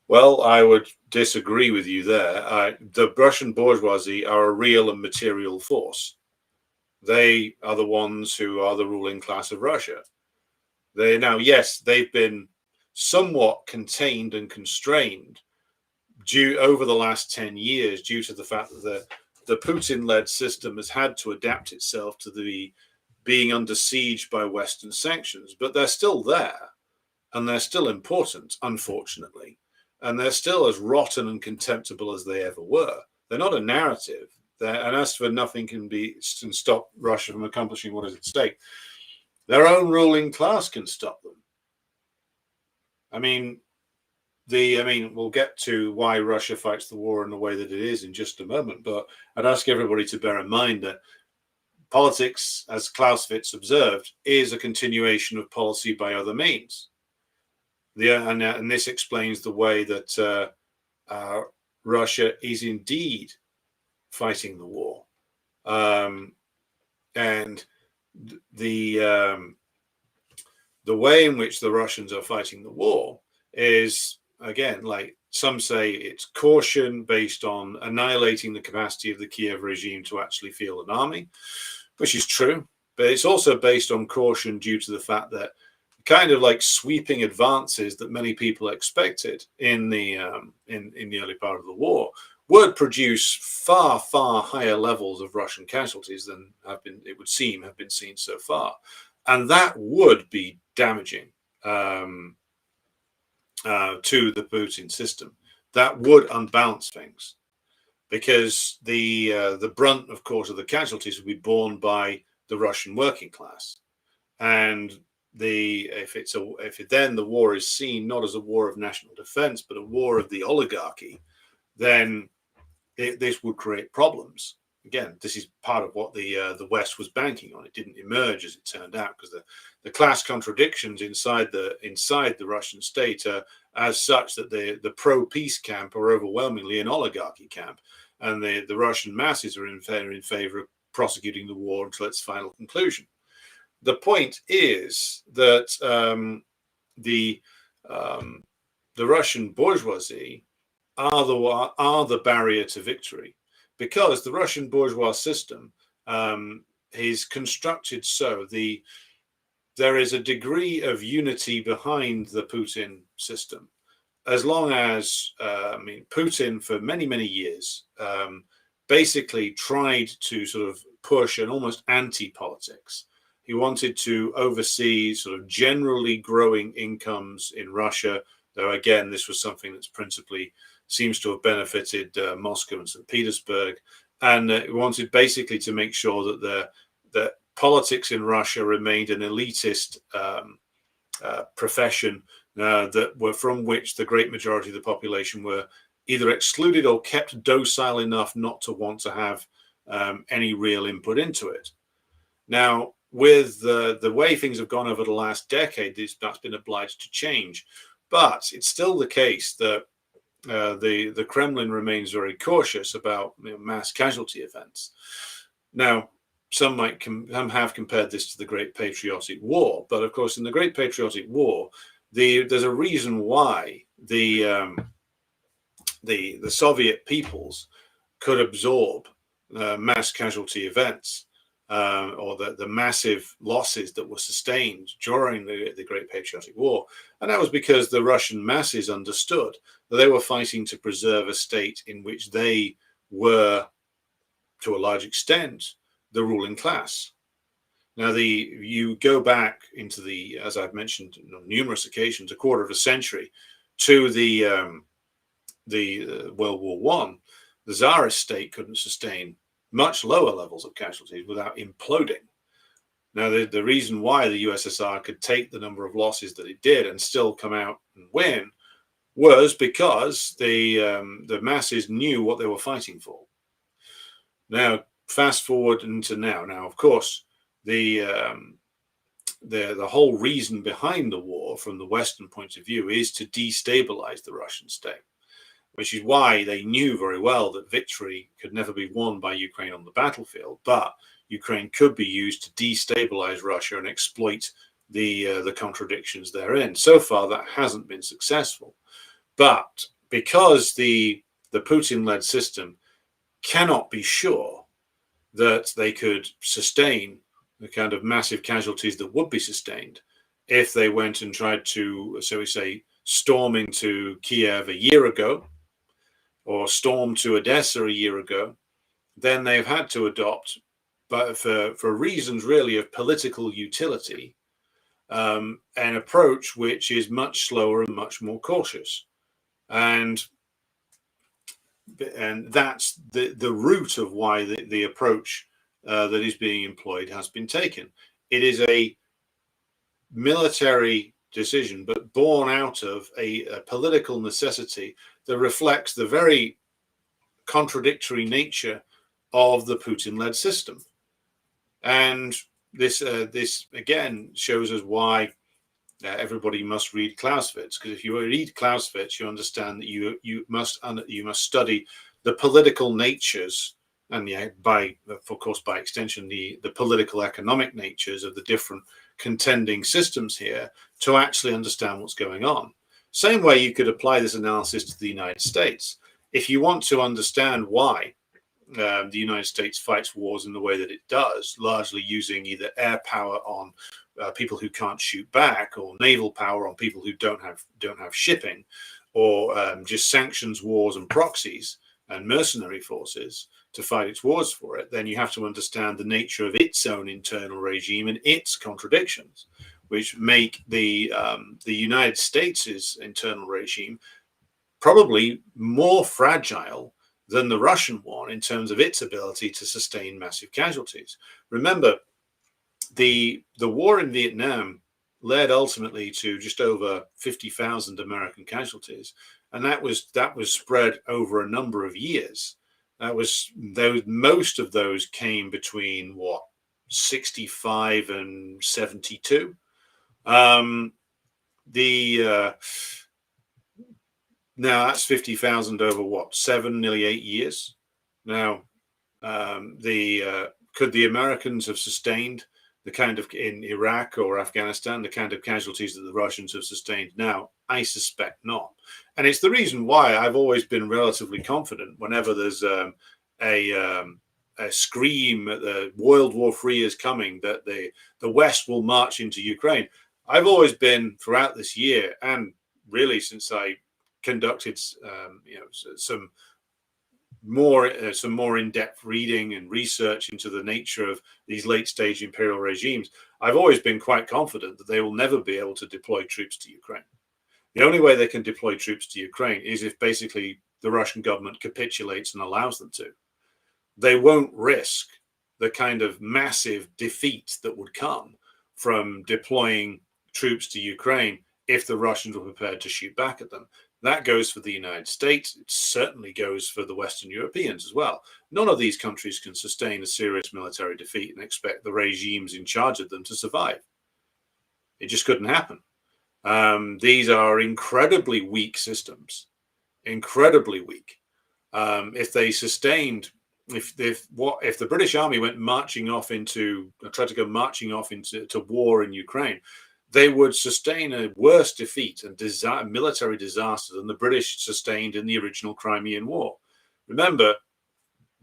Well, I would disagree with you there. The Russian bourgeoisie are a real and material force. They are the ones who are the ruling class of Russia. Now, yes, they've been somewhat contained and constrained over the last 10 years due to the fact that the Putin-led system has had to adapt itself to the being under siege by Western sanctions, but they're still there, and they're still important, unfortunately, and they're still as rotten and contemptible as they ever were. They're not a narrative. And as for nothing can stop Russia from accomplishing what is at stake, their own ruling class can stop them. I mean, we'll get to why Russia fights the war in the way that it is in just a moment, but I'd ask everybody to bear in mind that politics, as Clausewitz observed, is a continuation of policy by other means. And this explains the way that Russia is indeed fighting the war, and the way in which the Russians are fighting the war is, again, like some say, it's caution based on annihilating the capacity of the Kiev regime to actually field an army, which is true, but it's also based on caution due to the fact that kind of like sweeping advances that many people expected in the early part of the war would produce far, far higher levels of Russian casualties than it would seem have been seen so far. And that would be damaging to the Putin system. That would unbalance things, because the brunt, of course, of the casualties would be borne by the Russian working class. And if then the war is seen not as a war of national defense, but a war of the oligarchy, then this would create problems. Again, this is part of what the West was banking on. It didn't emerge as it turned out, because the class contradictions inside the Russian state are as such that the pro-peace camp are overwhelmingly an oligarchy camp, and the Russian masses are in favor of prosecuting the war until its final conclusion. The point is that the Russian bourgeoisie are the barrier to victory, because the Russian bourgeois system is constructed so there is a degree of unity behind the Putin system, as long as Putin for many, many years basically tried to sort of push an almost anti-politics. He wanted to oversee sort of generally growing incomes in Russia, though again, this was something that's principally seems to have benefited Moscow and St. Petersburg, and he wanted basically to make sure that the politics in Russia remained an elitist profession from which the great majority of the population were either excluded or kept docile enough not to want to have any real input into it. Now, with the way things have gone over the last decade, that's been obliged to change, but it's still the case that the Kremlin remains very cautious about mass casualty events. Now, some might have compared this to the Great Patriotic War, but of course, in the Great Patriotic War, there's a reason why the Soviet peoples could absorb mass casualty events or the massive losses that were sustained during the Great Patriotic War, and that was because the Russian masses understood that they were fighting to preserve a state in which they were, to a large extent, the ruling class. Now, you go back into the, as I've mentioned on numerous occasions, a quarter of a century to the World War One. The Tsarist state couldn't sustain much lower levels of casualties without imploding. Now, the reason why the USSR could take the number of losses that it did and still come out and win was because the masses knew what they were fighting for. Now, fast forward into now. Now, of course, the whole reason behind the war, from the Western point of view, is to destabilize the Russian state, which is why they knew very well that victory could never be won by Ukraine on the battlefield, but Ukraine could be used to destabilize Russia and exploit the contradictions therein. So far, that hasn't been successful. But because the Putin-led system cannot be sure that they could sustain the kind of massive casualties that would be sustained if they went and tried to, so we say, storm into Kiev a year ago or storm to Odessa a year ago, then they've had to adopt, but for reasons really of political utility, an approach which is much slower and much more cautious. And that's the root of why the approach that is being employed has been taken. It is a military decision, but born out of a political necessity that reflects the very contradictory nature of the Putin-led system. And this again shows us why everybody must read Clausewitz, because if you read Clausewitz, you understand that you must study the political natures, and of course by extension the political economic natures of the different contending systems here to actually understand what's going on. Same way you could apply this analysis to the United States. If you want to understand why the United States fights wars in the way that it does, largely using either air power on people who can't shoot back, or naval power on people who don't have shipping, or just sanctions wars and proxies and mercenary forces to fight its wars for it, then you have to understand the nature of its own internal regime and its contradictions, which make the United States' internal regime probably more fragile than the Russian one in terms of its ability to sustain massive casualties. Remember, the war in Vietnam led ultimately to just over 50,000 American casualties, and that was spread over a number of years. Most of those came between 65 and 72. Now that's 50,000 over nearly 8 years. Now, could the Americans have sustained the kind of, in Iraq or Afghanistan, the kind of casualties that the Russians have sustained now? I suspect not. And it's the reason why I've always been relatively confident whenever there's a scream that the World War III is coming, that the West will march into Ukraine. I've always been, throughout this year, and really since I conducted some more in-depth reading and research into the nature of these late-stage imperial regimes, I've always been quite confident that they will never be able to deploy troops to Ukraine. The only way they can deploy troops to Ukraine is if basically the Russian government capitulates and allows them to. They won't risk the kind of massive defeat that would come from deploying troops to Ukraine if the Russians were prepared to shoot back at them. That goes for the United States. It certainly goes for the Western Europeans as well. None of these countries can sustain a serious military defeat and expect the regimes in charge of them to survive. It just couldn't happen. These are incredibly weak systems, incredibly weak. If they sustained, if the British Army went marching off into war in Ukraine, they would sustain a worse defeat and military disaster than the British sustained in the original Crimean War. Remember,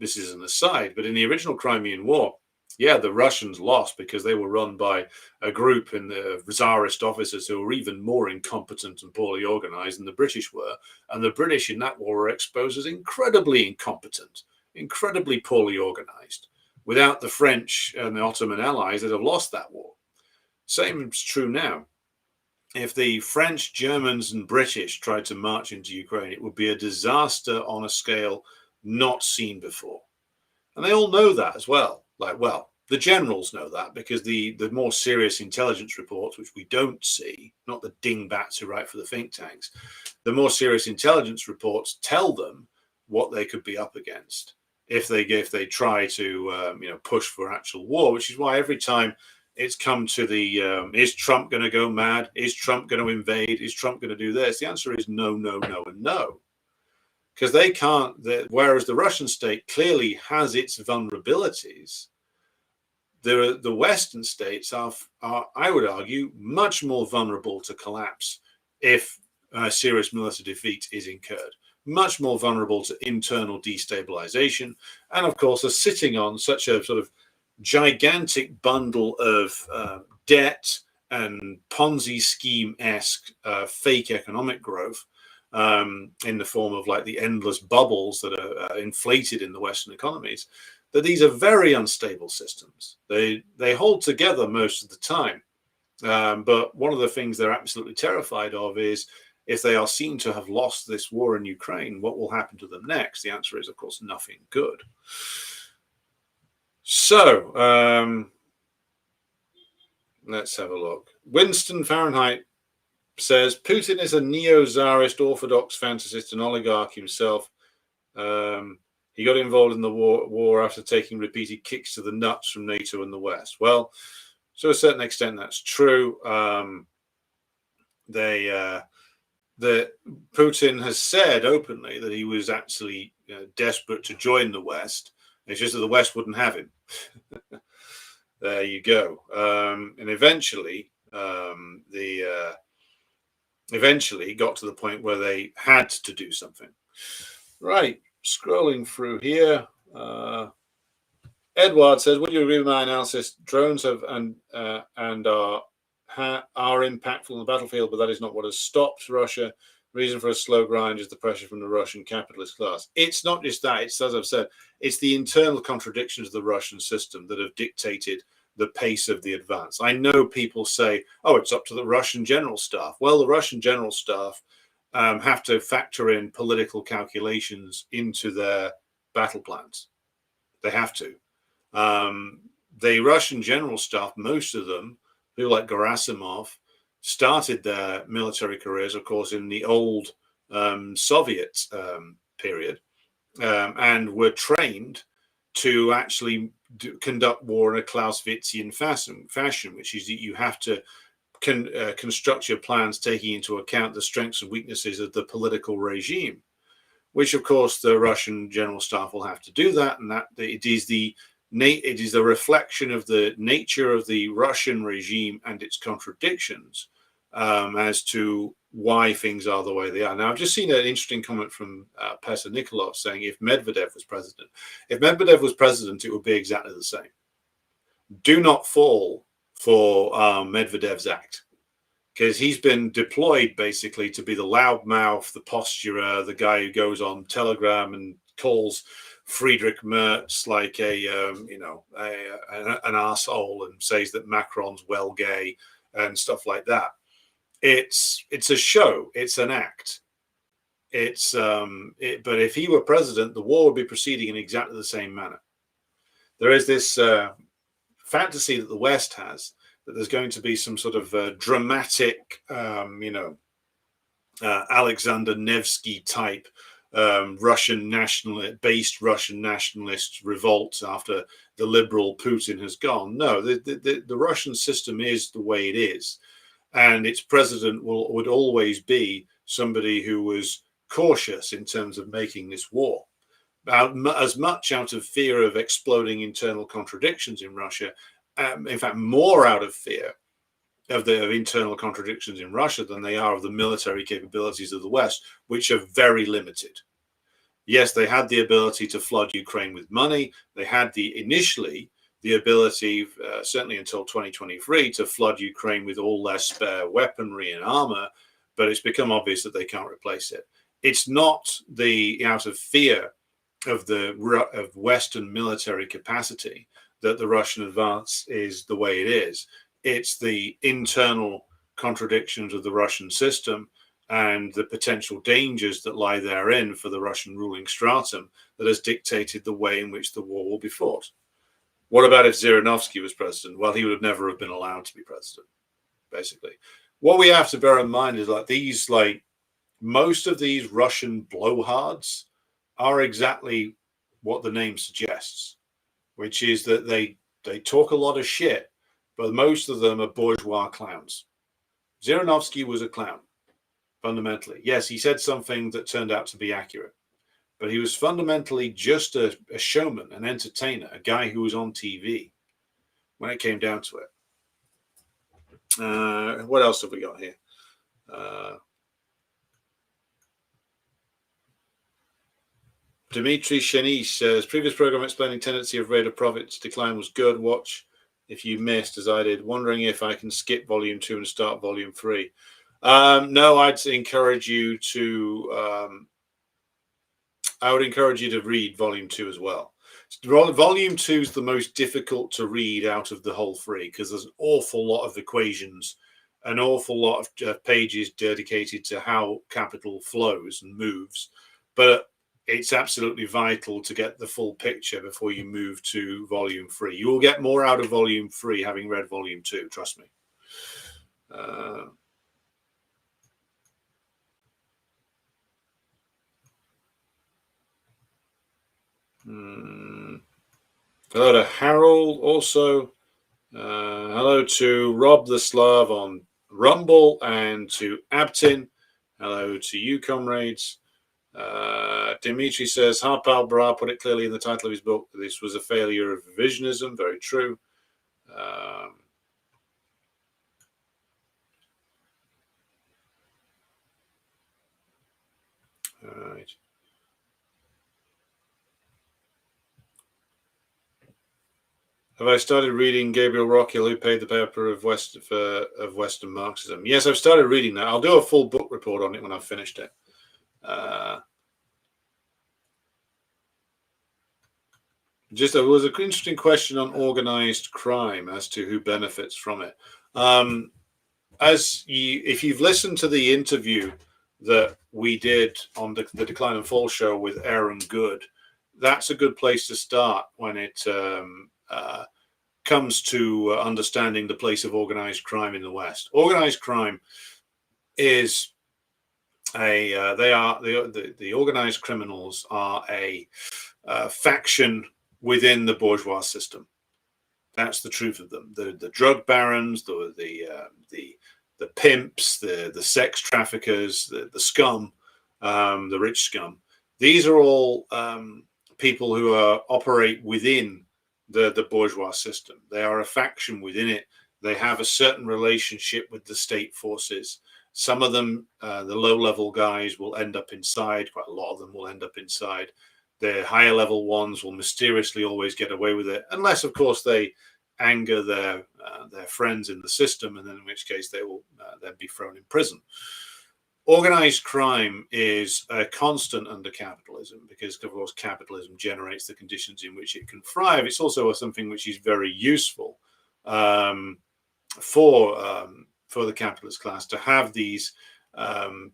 this is an aside, but in the original Crimean War, the Russians lost because they were run by a group in the Tsarist officers who were even more incompetent and poorly organized than the British were. And the British in that war were exposed as incredibly incompetent incredibly poorly organized, without the French and the Ottoman allies that have lost that war. Same is true now. If the French, Germans, and British tried to march into Ukraine, it would be a disaster on a scale not seen before. And they all know that as well. The generals know that, because the more serious intelligence reports, which we don't see, not the dingbats who write for the think tanks, the more serious intelligence reports tell them what they could be up against if they try to push for actual war. Which is why every time it's come to the is Trump going to go mad? Is Trump going to invade? Is Trump going to do this? The answer is no, no, no, and no. Because they can't, whereas the Russian state clearly has its vulnerabilities, the Western states are, I would argue, much more vulnerable to collapse if serious military defeat is incurred, much more vulnerable to internal destabilization, and of course are sitting on such a sort of gigantic bundle of debt and Ponzi scheme-esque fake economic growth, in the form of like the endless bubbles that are inflated in the Western economies, that these are very unstable systems. They hold together most of the time. But one of the things they're absolutely terrified of is if they are seen to have lost this war in Ukraine, what will happen to them next? The answer is, of course, nothing good. So let's have a look. Winston Fahrenheit says Putin is a neo-Tsarist, orthodox fantasist and oligarch himself. He got involved in the war after taking repeated kicks to the nuts from NATO and the West. Well, to a certain extent, that's true. Putin has said openly that he was actually desperate to join the West. It's just that the West wouldn't have him. There you go. And eventually got to the point where they had to do something. Right. Scrolling through here, Edward says, "Would you agree with my analysis? Drones have and are impactful on the battlefield, but that is not what has stopped Russia. Reason for a slow grind is the pressure from the Russian capitalist class." It's not just that. It's, as I've said, it's the internal contradictions of the Russian system that have dictated the pace of the advance. I know people say, "Oh, it's up to the Russian general staff." Well, the Russian general staff have to factor in political calculations into their battle plans. They have to. The Russian general staff, most of them, people like Gerasimov, started their military careers, of course, in the old Soviet period, and were trained to actually conduct war in a Clausewitzian fashion, which is that you have to construct your plans taking into account the strengths and weaknesses of the political regime, which of course the Russian general staff will have to do that, and that it is the reflection of the nature of the Russian regime and its contradictions as to why things are the way they are. Now, I've just seen an interesting comment from Petr Nikolov saying if Medvedev was president, it would be exactly the same. Do not fall for Medvedev's act, because he's been deployed basically to be the loudmouth, the posturer, the guy who goes on Telegram and calls Friedrich Merz like an arsehole and says that Macron's well gay and stuff like that. It's a show. It's an act. But if he were president, the war would be proceeding in exactly the same manner. There is this fantasy that the West has that there's going to be some sort of dramatic, Alexander Nevsky type Russian nationalist revolt after the liberal Putin has gone. No, the Russian system is the way it is, and its president would always be somebody who was cautious in terms of making this war, as much out of fear of exploding internal contradictions in Russia, in fact, more out of fear of the internal contradictions in Russia than they are of the military capabilities of the West, which are very limited. Yes, they had the ability to flood Ukraine with money. They had initially the ability, certainly until 2023, to flood Ukraine with all their spare weaponry and armor, but it's become obvious that they can't replace it. It's not out of fear of Western military capacity that the Russian advance is the way it is. It's the internal contradictions of the Russian system and the potential dangers that lie therein for the Russian ruling stratum that has dictated the way in which the war will be fought. What about if Zhirinovsky was president? Well, he would never have been allowed to be president, basically. What we have to bear in mind is most of these Russian blowhards are exactly what the name suggests, which is that they talk a lot of shit, but most of them are bourgeois clowns. Zhirinovsky was a clown, fundamentally. Yes, he said something that turned out to be accurate, but he was fundamentally just a showman, an entertainer, a guy who was on TV when it came down to it. What else have we got here? Dmitry Shenish says, previous program explaining tendency of rate of profits decline was good. Watch if you missed, as I did. Wondering if I can skip volume 2 and start volume 3. No, I'd encourage you to... I would encourage you to read volume 2 as well. Volume 2 is the most difficult to read out of the whole 3 because there's an awful lot of equations, an awful lot of pages dedicated to how capital flows and moves. But it's absolutely vital to get the full picture before you move to volume 3. You will get more out of volume 3 having read volume 2, trust me. Hello to Harold also. Hello to Rob the Slav on Rumble and to Abtin. Hello to you, comrades. Dimitri says, Harpal Bra put it clearly in the title of his book. This was a failure of revisionism. Very true. All right. Have I started reading Gabriel Rockhill, Who Paid the Paper of Western Marxism? Yes, I've started reading that. I'll do a full book report on it when I've finished it. There was an interesting question on organized crime as to who benefits from it. If you've listened to the interview that we did on the Decline and Fall show with Aaron Good, that's a good place to start when it comes to understanding the place of organized crime in the West. Organized crime is the organized criminals are a faction within the bourgeois system. That's the truth of them. The drug barons, the pimps, the sex traffickers, the scum, the rich scum. These are all people who operate within the bourgeois system. They are a faction within it. They have a certain relationship with the state forces. Some of them, the low-level guys, will end up inside. Quite a lot of them will end up inside. The higher-level ones will mysteriously always get away with it, unless, of course, they anger their friends in the system, and then in which case they will then be thrown in prison. Organized crime is a constant under capitalism because, of course, capitalism generates the conditions in which it can thrive. It's also something which is very useful for the capitalist class to have these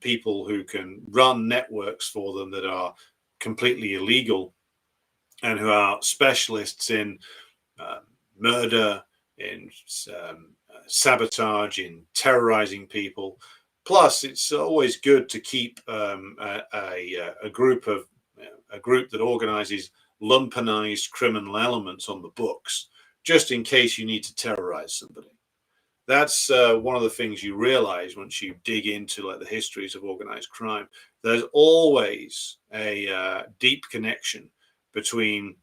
people who can run networks for them that are completely illegal and who are specialists in murder, in sabotage, in terrorizing people. Plus, it's always good to keep a group that organizes lumpenized criminal elements on the books, just in case you need to terrorize somebody. That's one of the things you realize once you dig into the histories of organized crime. There's always a deep connection between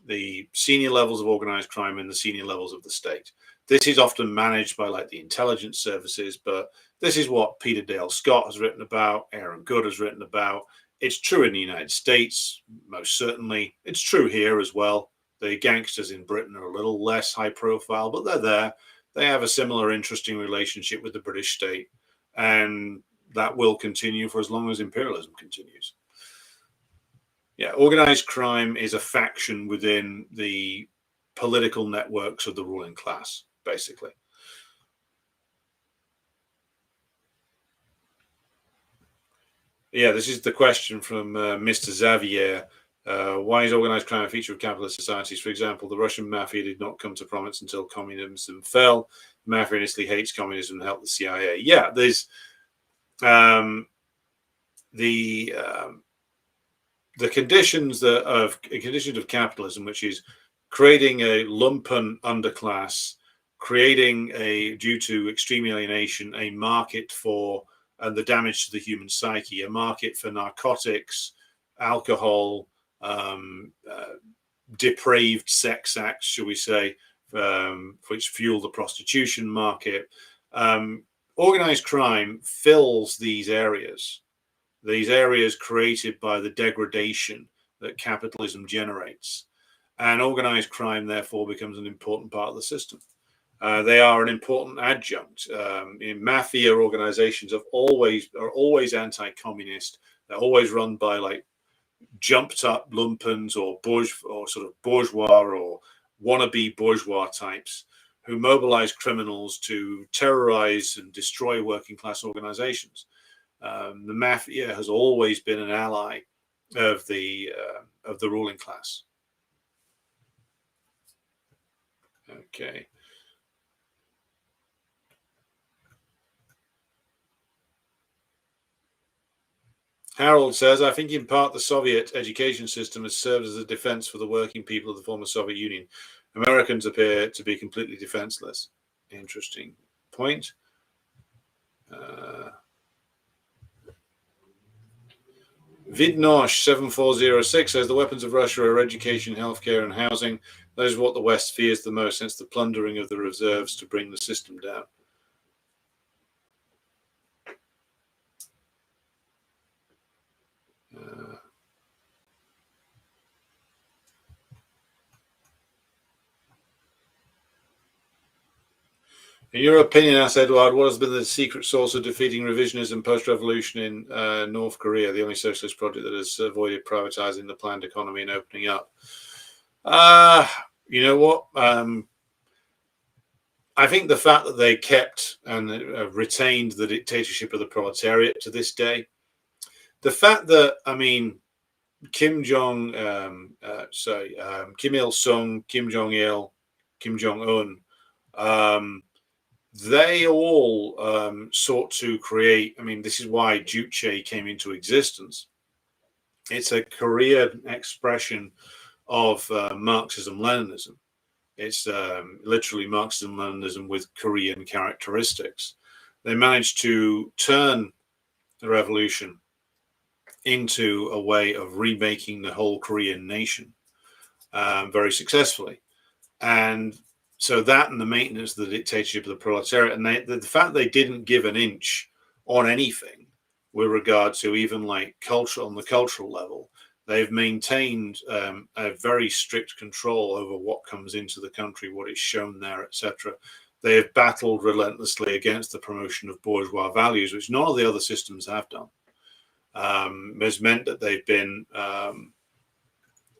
the senior levels of organized crime and the senior levels of the state. This is often managed by the intelligence services, but this is what Peter Dale Scott has written about, Aaron Good has written about. It's true in the United States, most certainly. It's true here as well. The gangsters in Britain are a little less high profile, but they're there. They have a similar interesting relationship with the British state, and that will continue for as long as imperialism continues. Yeah, organized crime is a faction within the political networks of the ruling class, basically. Yeah, this is the question from Mr. Xavier. Why is organized crime a feature of capitalist societies? For example, the Russian mafia did not come to prominence until communism fell. The mafia in Italy hates communism and helped the CIA. Yeah, there's the conditions of capitalism, which is creating a lumpen underclass, creating due to extreme alienation, a market for and the damage to the human psyche, a market for narcotics, alcohol, depraved sex acts, shall we say, which fuel the prostitution market. Organized crime fills these areas created by the degradation that capitalism generates. And organized crime, therefore, becomes an important part of the system. They are an important adjunct. In mafia organizations are always anti-communist. They're always run by like jumped up lumpens or sort of bourgeois or wannabe bourgeois types who mobilize criminals to terrorize and destroy working class organizations. The mafia has always been an ally of the ruling class. Okay. Harold says, I think in part the Soviet education system has served as a defense for the working people of the former Soviet Union. Americans appear to be completely defenseless. Interesting point. Vidnosh 7406 says the weapons of Russia are education, healthcare, and housing. That is what the West fears the most, since the plundering of the reserves to bring the system down. In your opinion, asked Edward, what has been the secret source of defeating revisionism post-revolution in North Korea, the only socialist project that has avoided privatizing the planned economy and opening up? You know what? I think the fact that they kept and retained the dictatorship of the proletariat to this day, the fact that, I mean, Kim Il-sung, Kim Jong-il, Kim Jong-un, they all sought to create, I mean, this is why Juche came into existence. It's a Korean expression of Marxism-Leninism. It's literally Marxism-Leninism with Korean characteristics. They managed to turn the revolution into a way of remaking the whole Korean nation very successfully. And so that and the maintenance of the dictatorship of the proletariat, and the fact they didn't give an inch on anything with regard to even like culture on the cultural level, they've maintained a very strict control over what comes into the country, what is shown there, etc. They have battled relentlessly against the promotion of bourgeois values, which none of the other systems have done. Has meant that they've been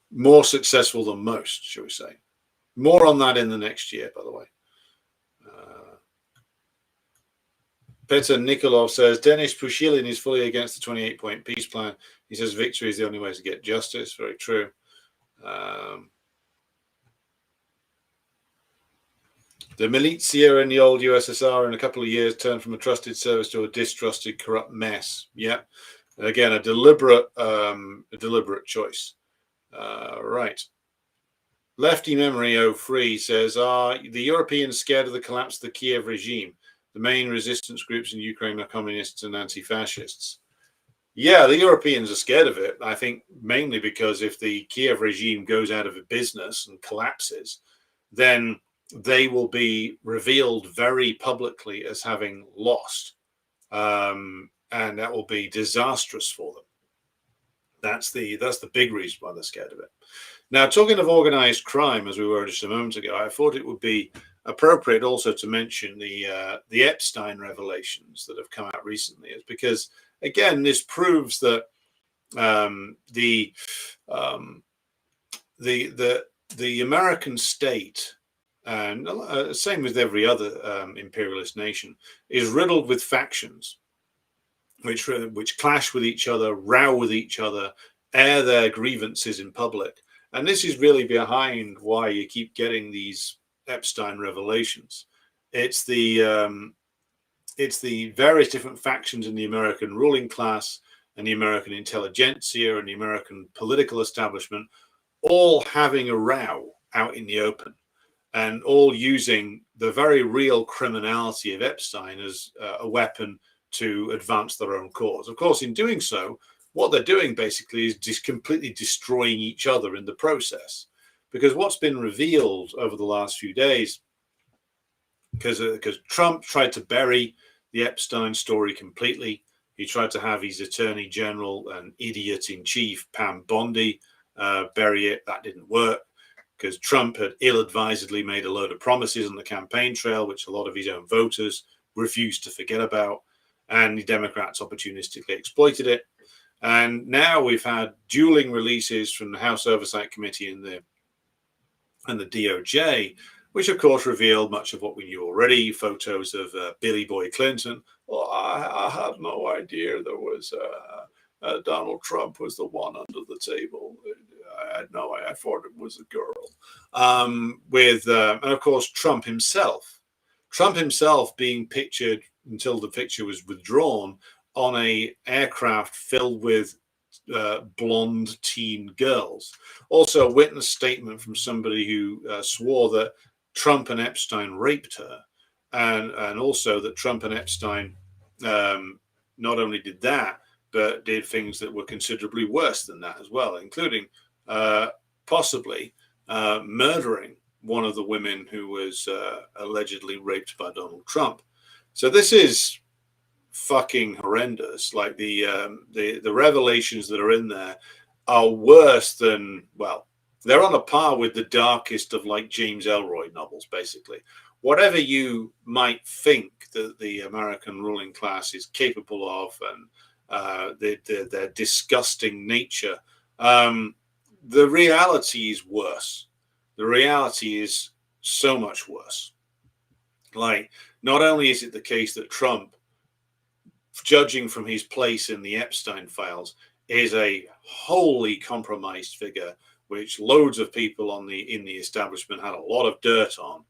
more successful than most, shall we say. More on that in the next year, by the way. Petr Nikolov says, Denis Pushilin is fully against the 28-point peace plan. He says victory is the only way to get justice. Very true. The militia in the old USSR in a couple of years turned from a trusted service to a distrusted, corrupt mess. Yeah. Again, a deliberate choice. Right. Lefty Memory 03 says, are the Europeans scared of the collapse of the Kiev regime? The main resistance groups in Ukraine are communists and anti-fascists. Yeah, the Europeans are scared of it. I think mainly because if the Kiev regime goes out of business and collapses, then they will be revealed very publicly as having lost. And that will be disastrous for them. That's the big reason why they're scared of it. Now, talking of organized crime, as we were just a moment ago, I thought it would be appropriate also to mention the Epstein revelations that have come out recently, is because, again, this proves that the the American state, and same with every other imperialist nation, is riddled with factions which clash with each other, row with each other, air their grievances in public. And this is really behind why you keep getting these Epstein revelations. It's the various different factions in the American ruling class and the American intelligentsia and the American political establishment all having a row out in the open, and all using the very real criminality of Epstein as a weapon to advance their own cause. Of course, in doing so, what they're doing basically is just completely destroying each other in the process. Because what's been revealed over the last few days, because Trump tried to bury the Epstein story completely. He tried to have his attorney general and idiot in chief, Pam Bondi, bury it. That didn't work because Trump had ill-advisedly made a load of promises on the campaign trail, which a lot of his own voters refused to forget about. And the Democrats opportunistically exploited it. And now we've had dueling releases from the House Oversight Committee and the DOJ, which of course revealed much of what we knew already. Photos of Billy Boy Clinton. Well, I had no idea there was Donald Trump was the one under the table. I thought it was a girl. And of course Trump himself being pictured until the picture was withdrawn on a aircraft filled with blonde teen girls. Also, a witness statement from somebody who swore that Trump and Epstein raped her, and also that Trump and Epstein not only did that, but did things that were considerably worse than that as well, including possibly murdering one of the women who was allegedly raped by Donald Trump. So this is fucking horrendous. Like the revelations that are in there are worse than, well, they're on a par with the darkest of like James Ellroy novels, basically. Whatever you might think that the American ruling class is capable of, and their disgusting nature, the reality is worse. The reality is so much worse. Like, not only is it the case that Trump, judging from his place in the Epstein files, is a wholly compromised figure, which loads of people in the establishment had a lot of dirt on.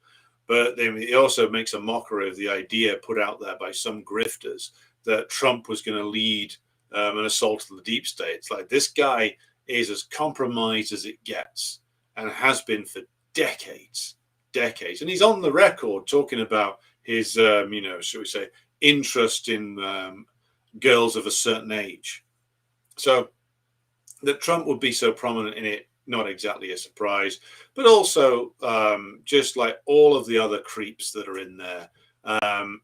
But then he also makes a mockery of the idea put out there by some grifters that Trump was going to lead an assault on the deep state. It's like, this guy is as compromised as it gets and has been for decades. And he's on the record talking about his, shall we say, interest in girls of a certain age. So that Trump would be so prominent in it, not exactly a surprise, but also just like all of the other creeps that are in there.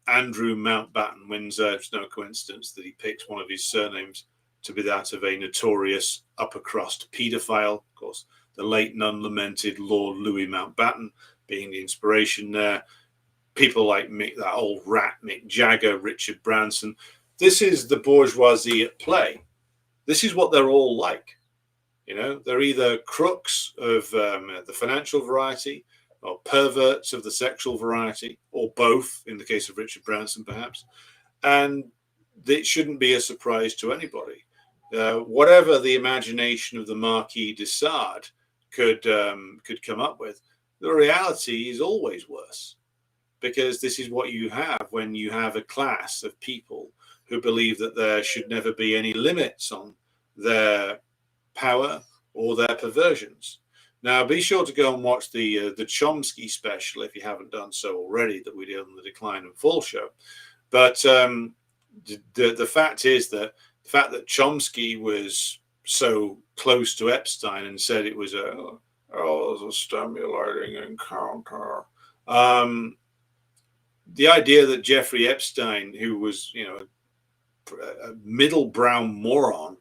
Andrew Mountbatten Windsor, it's no coincidence that he picks one of his surnames to be that of a notorious upper crust paedophile. Of course, the late and unlamented Lord Louis Mountbatten being the inspiration there. People like Mick, that old rat Mick Jagger, Richard Branson. This is the bourgeoisie at play. This is what they're all like. You know, they're either crooks of the financial variety or perverts of the sexual variety, or both, in the case of Richard Branson, perhaps. And it shouldn't be a surprise to anybody. Whatever the imagination of the Marquis de Sade could come up with, the reality is always worse. Because this is what you have when you have a class of people who believe that there should never be any limits on their power or their perversions. Now, be sure to go and watch the Chomsky special if you haven't done so already, that we did on the Decline and Fall show. But the fact is that the fact that Chomsky was so close to Epstein and said it was a stimulating encounter. The idea that Jeffrey Epstein, who was, a middle brown moron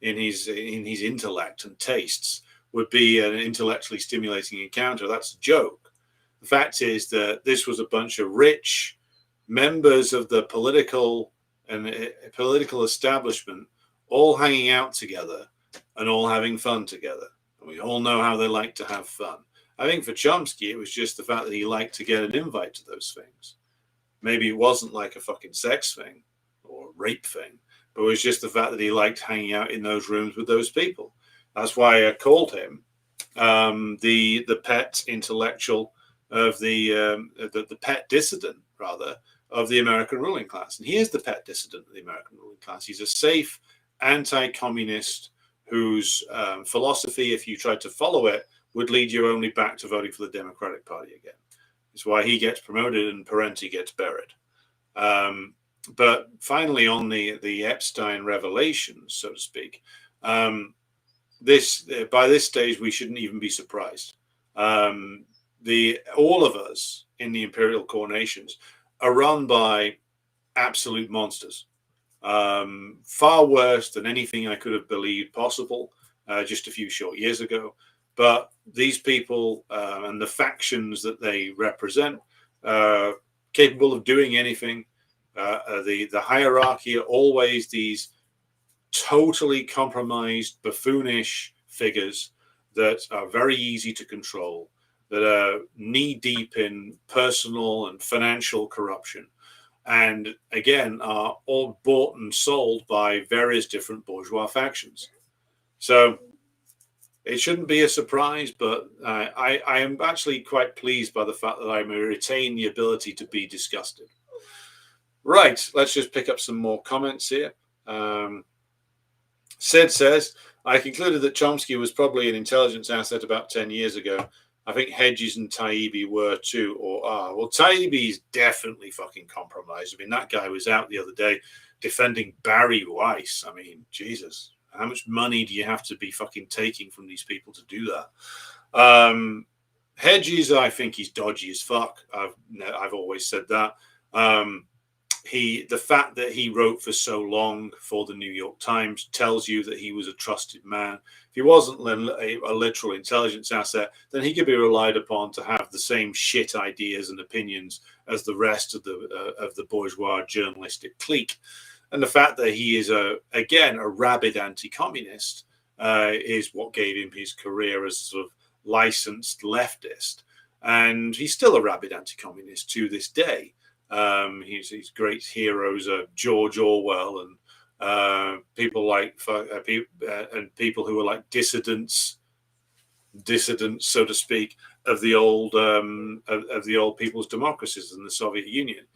in his intellect and tastes, would be an intellectually stimulating encounter, that's a joke. The fact is that this was a bunch of rich members of the political establishment, all hanging out together and all having fun together. And we all know how they like to have fun. I think for Chomsky, it was just the fact that he liked to get an invite to those things. Maybe it wasn't like a fucking sex thing or rape thing, but it was just the fact that he liked hanging out in those rooms with those people. That's why I called him the pet intellectual of the pet dissident, rather, of the American ruling class. And he is the pet dissident of the American ruling class. He's a safe anti-communist whose philosophy, if you tried to follow it, would lead you only back to voting for the Democratic Party again. It's why he gets promoted and Parenti gets buried. But finally, on the Epstein revelations, so to speak, by this stage, we shouldn't even be surprised. All of us in the imperial core nations are run by absolute monsters, far worse than anything I could have believed possible just a few short years ago. But these people and the factions that they represent are capable of doing anything. The hierarchy are always these totally compromised, buffoonish figures that are very easy to control, that are knee-deep in personal and financial corruption, and again are all bought and sold by various different bourgeois factions. So it shouldn't be a surprise, but I am actually quite pleased by the fact that I may retain the ability to be disgusted. Right, let's just pick up some more comments here. Sid says, I concluded that Chomsky was probably an intelligence asset about 10 years ago. I think Hedges and Taibbi were too, or are. Well, Taibbi's definitely fucking compromised. I mean, that guy was out the other day defending Barry Weiss. I mean, Jesus, how much money do you have to be fucking taking from these people to do that? Hedges, I think he's dodgy as fuck. I've always said that. The fact that he wrote for so long for the New York Times tells you that he was a trusted man. If he wasn't a literal intelligence asset, then he could be relied upon to have the same shit ideas and opinions as the rest of the bourgeois journalistic clique. And the fact that he is again a rabid anti-communist is what gave him his career as a sort of licensed leftist, and he's still a rabid anti-communist to this day. His great heroes are George Orwell and people like and people who are like dissidents, so to speak, of the old people's democracies in the Soviet Union.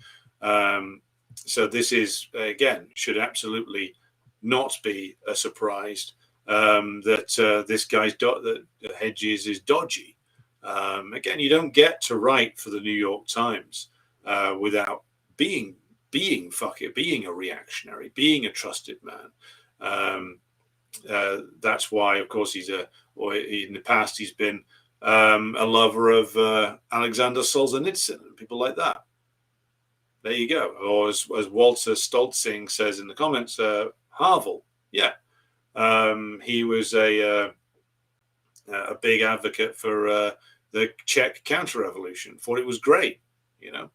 So this is again should absolutely not be a surprise that this guy's that Hedges is dodgy. Again, you don't get to write for the New York Times without being a reactionary, being a trusted man. That's why, of course, in the past he's been a lover of Alexander Solzhenitsyn and people like that. There you go. Or as Walter Stoltzing says in the comments, Havel. Yeah, he was a big advocate for the Czech counter-revolution. Thought it was great, you know.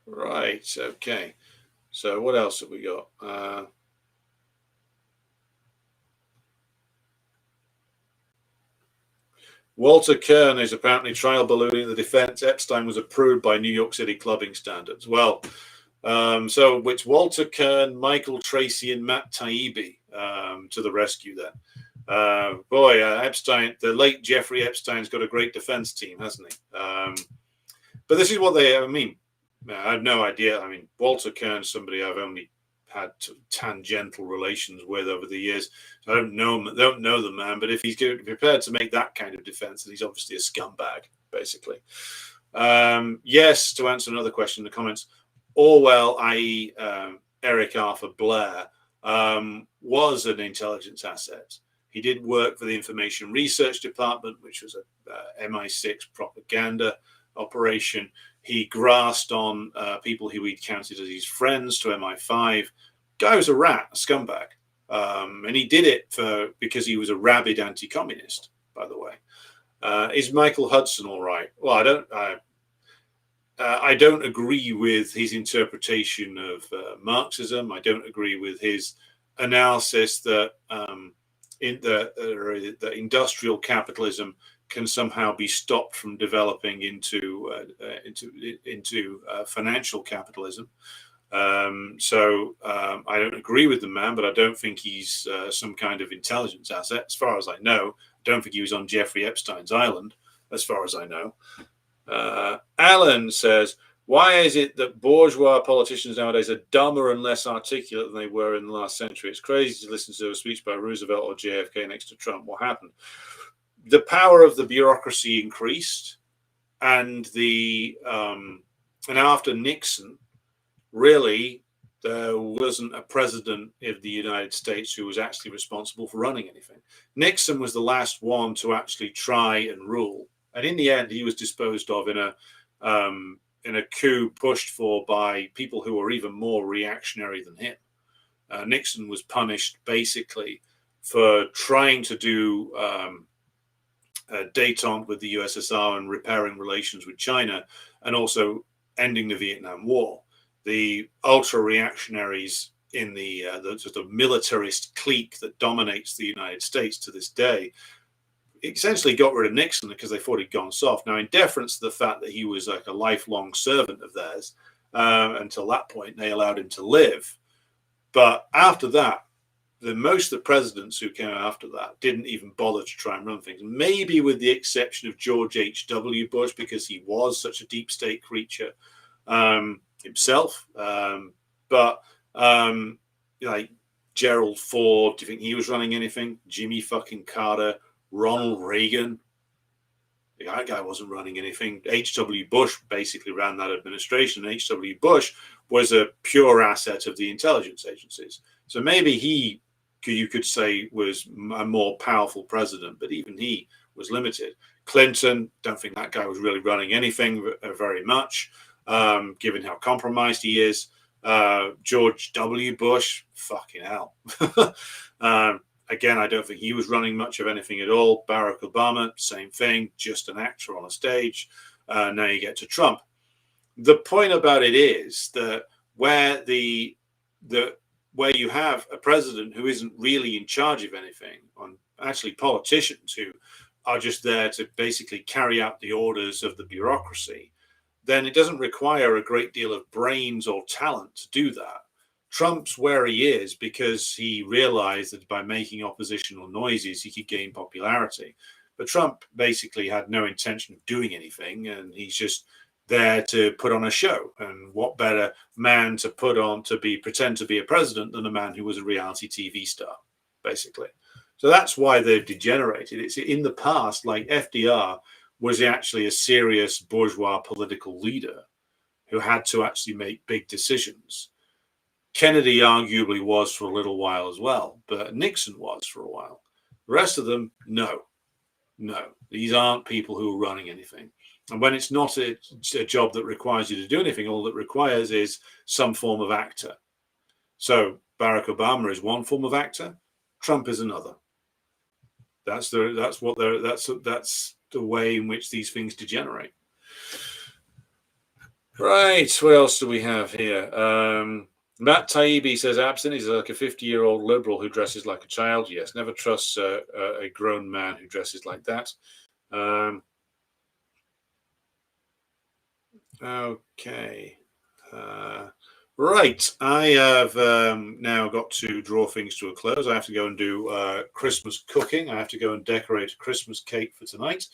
Right. Okay. So what else have we got? Walter Kern is apparently trial ballooning the defense. Epstein was approved by New York City clubbing standards. Well, so it's Walter Kern, Michael Tracy, and Matt Taibbi to the rescue then. Epstein, the late Jeffrey Epstein's got a great defense team, hasn't he? But this is what I mean, I have no idea. I mean, Walter Kern's somebody I've only had tangential relations with over the years. So I don't know the man, but if he's prepared to make that kind of defense, then he's obviously a scumbag, basically. Yes, to answer another question in the comments, Orwell, i.e. Eric Arthur Blair, was an intelligence asset. He did work for the Information Research Department, which was a MI6 propaganda operation. He grasped on people who he'd counted as his friends to MI5. Guy was a rat, a scumbag. And he did it because he was a rabid anti-communist, by the way. Is Michael Hudson all right? Well, I don't agree with his interpretation of Marxism. I don't agree with his analysis that that industrial capitalism can somehow be stopped from developing into financial capitalism. So I don't agree with the man, but I don't think he's some kind of intelligence asset. As far as I know, I don't think he was on Jeffrey Epstein's island, as far as I know. Alan says, why is it that bourgeois politicians nowadays are dumber and less articulate than they were in the last century? It's crazy to listen to a speech by Roosevelt or JFK next to Trump. What happened? The power of the bureaucracy increased, and and after Nixon, really, there wasn't a president of the United States who was actually responsible for running anything. Nixon was the last one to actually try and rule. And in the end, he was disposed of in a coup pushed for by people who were even more reactionary than him. Nixon was punished basically for trying to do détente with the USSR and repairing relations with China, and also ending the Vietnam War. The ultra-reactionaries in the sort of militarist clique that dominates the United States to this day essentially got rid of Nixon because they thought he'd gone soft. Now, in deference to the fact that he was like a lifelong servant of theirs, until that point, they allowed him to live. But after that, most of the presidents who came after that didn't even bother to try and run things, maybe with the exception of George H.W. Bush, because he was such a deep state creature himself. But like Gerald Ford, do you think he was running anything? Jimmy fucking Carter, Ronald Reagan, that guy wasn't running anything. H.W. Bush basically ran that administration. H.W. Bush was a pure asset of the intelligence agencies. So maybe you could say, was a more powerful president, but even he was limited. Clinton, don't think that guy was really running anything very much, given how compromised he is. George W. Bush, fucking hell. Again, I don't think he was running much of anything at all. Barack Obama, same thing, just an actor on a stage. Now you get to Trump. The point about it is that where you have a president who isn't really in charge of anything, on actually politicians who are just there to basically carry out the orders of the bureaucracy, then it doesn't require a great deal of brains or talent to do that. Trump's where he is because he realized that by making oppositional noises, he could gain popularity. But Trump basically had no intention of doing anything, and he's just there to put on a show. And what better man to put on to pretend to be a president than a man who was a reality TV star, basically. So that's why they've degenerated. It's in the past, like FDR was actually a serious bourgeois political leader who had to actually make big decisions. Kennedy arguably was for a little while as well, but Nixon was for a while. The rest of them, no. These aren't people who are running anything. And when it's not a job that requires you to do anything, all that requires is some form of actor. So Barack Obama is one form of actor. Trump is another. That's the way in which these things degenerate. Right. What else do we have here? Matt Taibbi says absent is like a 50-year-old liberal who dresses like a child. Yes, never trust a grown man who dresses like that. Okay. Right. I have now got to draw things to a close. I have to go and do Christmas cooking. I have to go and decorate a Christmas cake for tonight.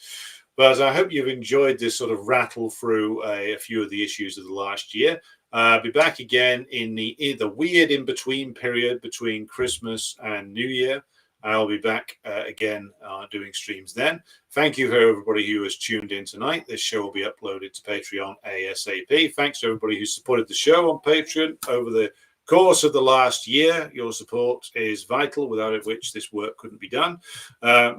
But I hope you've enjoyed this sort of rattle through a few of the issues of the last year. I'll be back again in the weird in-between period between Christmas and New Year. I'll be back again doing streams then. Thank you for everybody who has tuned in tonight. This show will be uploaded to Patreon ASAP. Thanks to everybody who supported the show on Patreon over the course of the last year. Your support is vital, without which this work couldn't be done.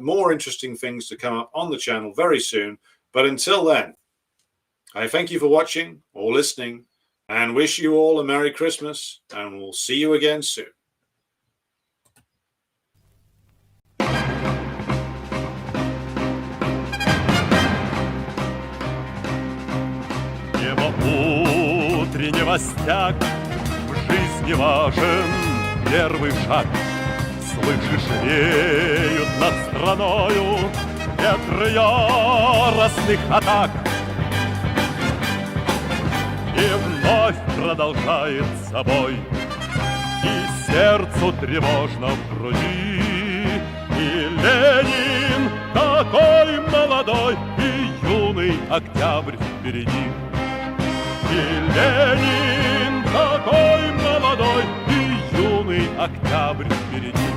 More interesting things to come up on the channel very soon. But until then, I thank you for watching or listening, and wish you all a Merry Christmas, and we'll see you again soon. Небо утреннего стяг, в жизни важен первый шаг. Слышишь, реют над страною ветры яростных атак. И вновь продолжает собой, и сердцу тревожно в груди. И Ленин такой молодой, и юный октябрь впереди. И Ленин такой молодой, и юный октябрь впереди.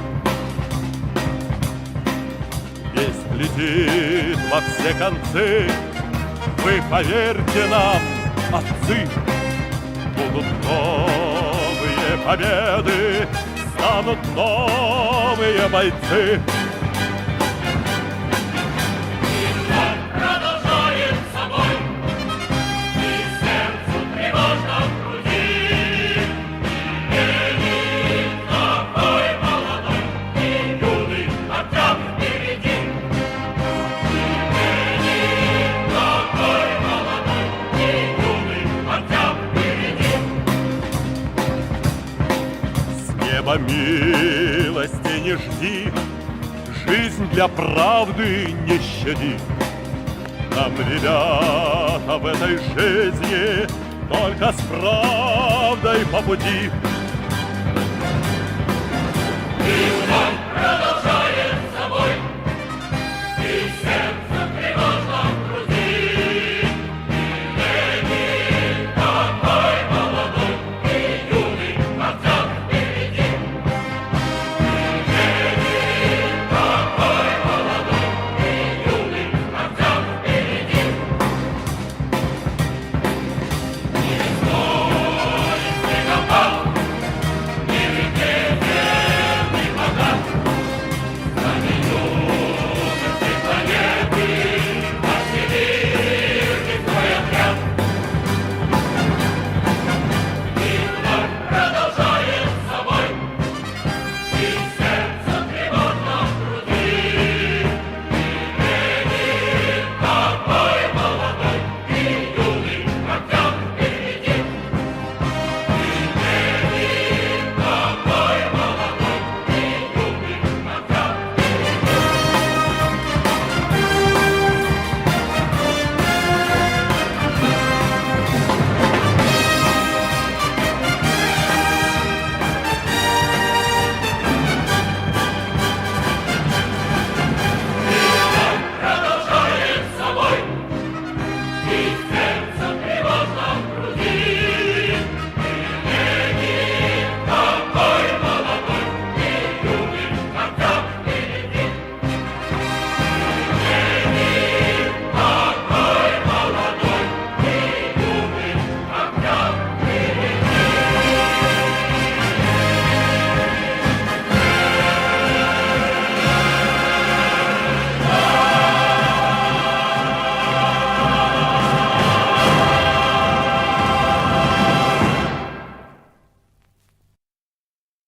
Весть летит во все концы, вы поверьте нам, отцы, будут новые победы, станут новые бойцы. Продолжает собой, и сердцу тревожно в груди. Ленин такой молодой, и юный октябрь впереди. Ленин такой молодой, и юный октябрь впереди. С неба милости не жди, жизнь для правды не щади. Нам, ребята, в этой жизни только с правдой по пути. И вновь продолжает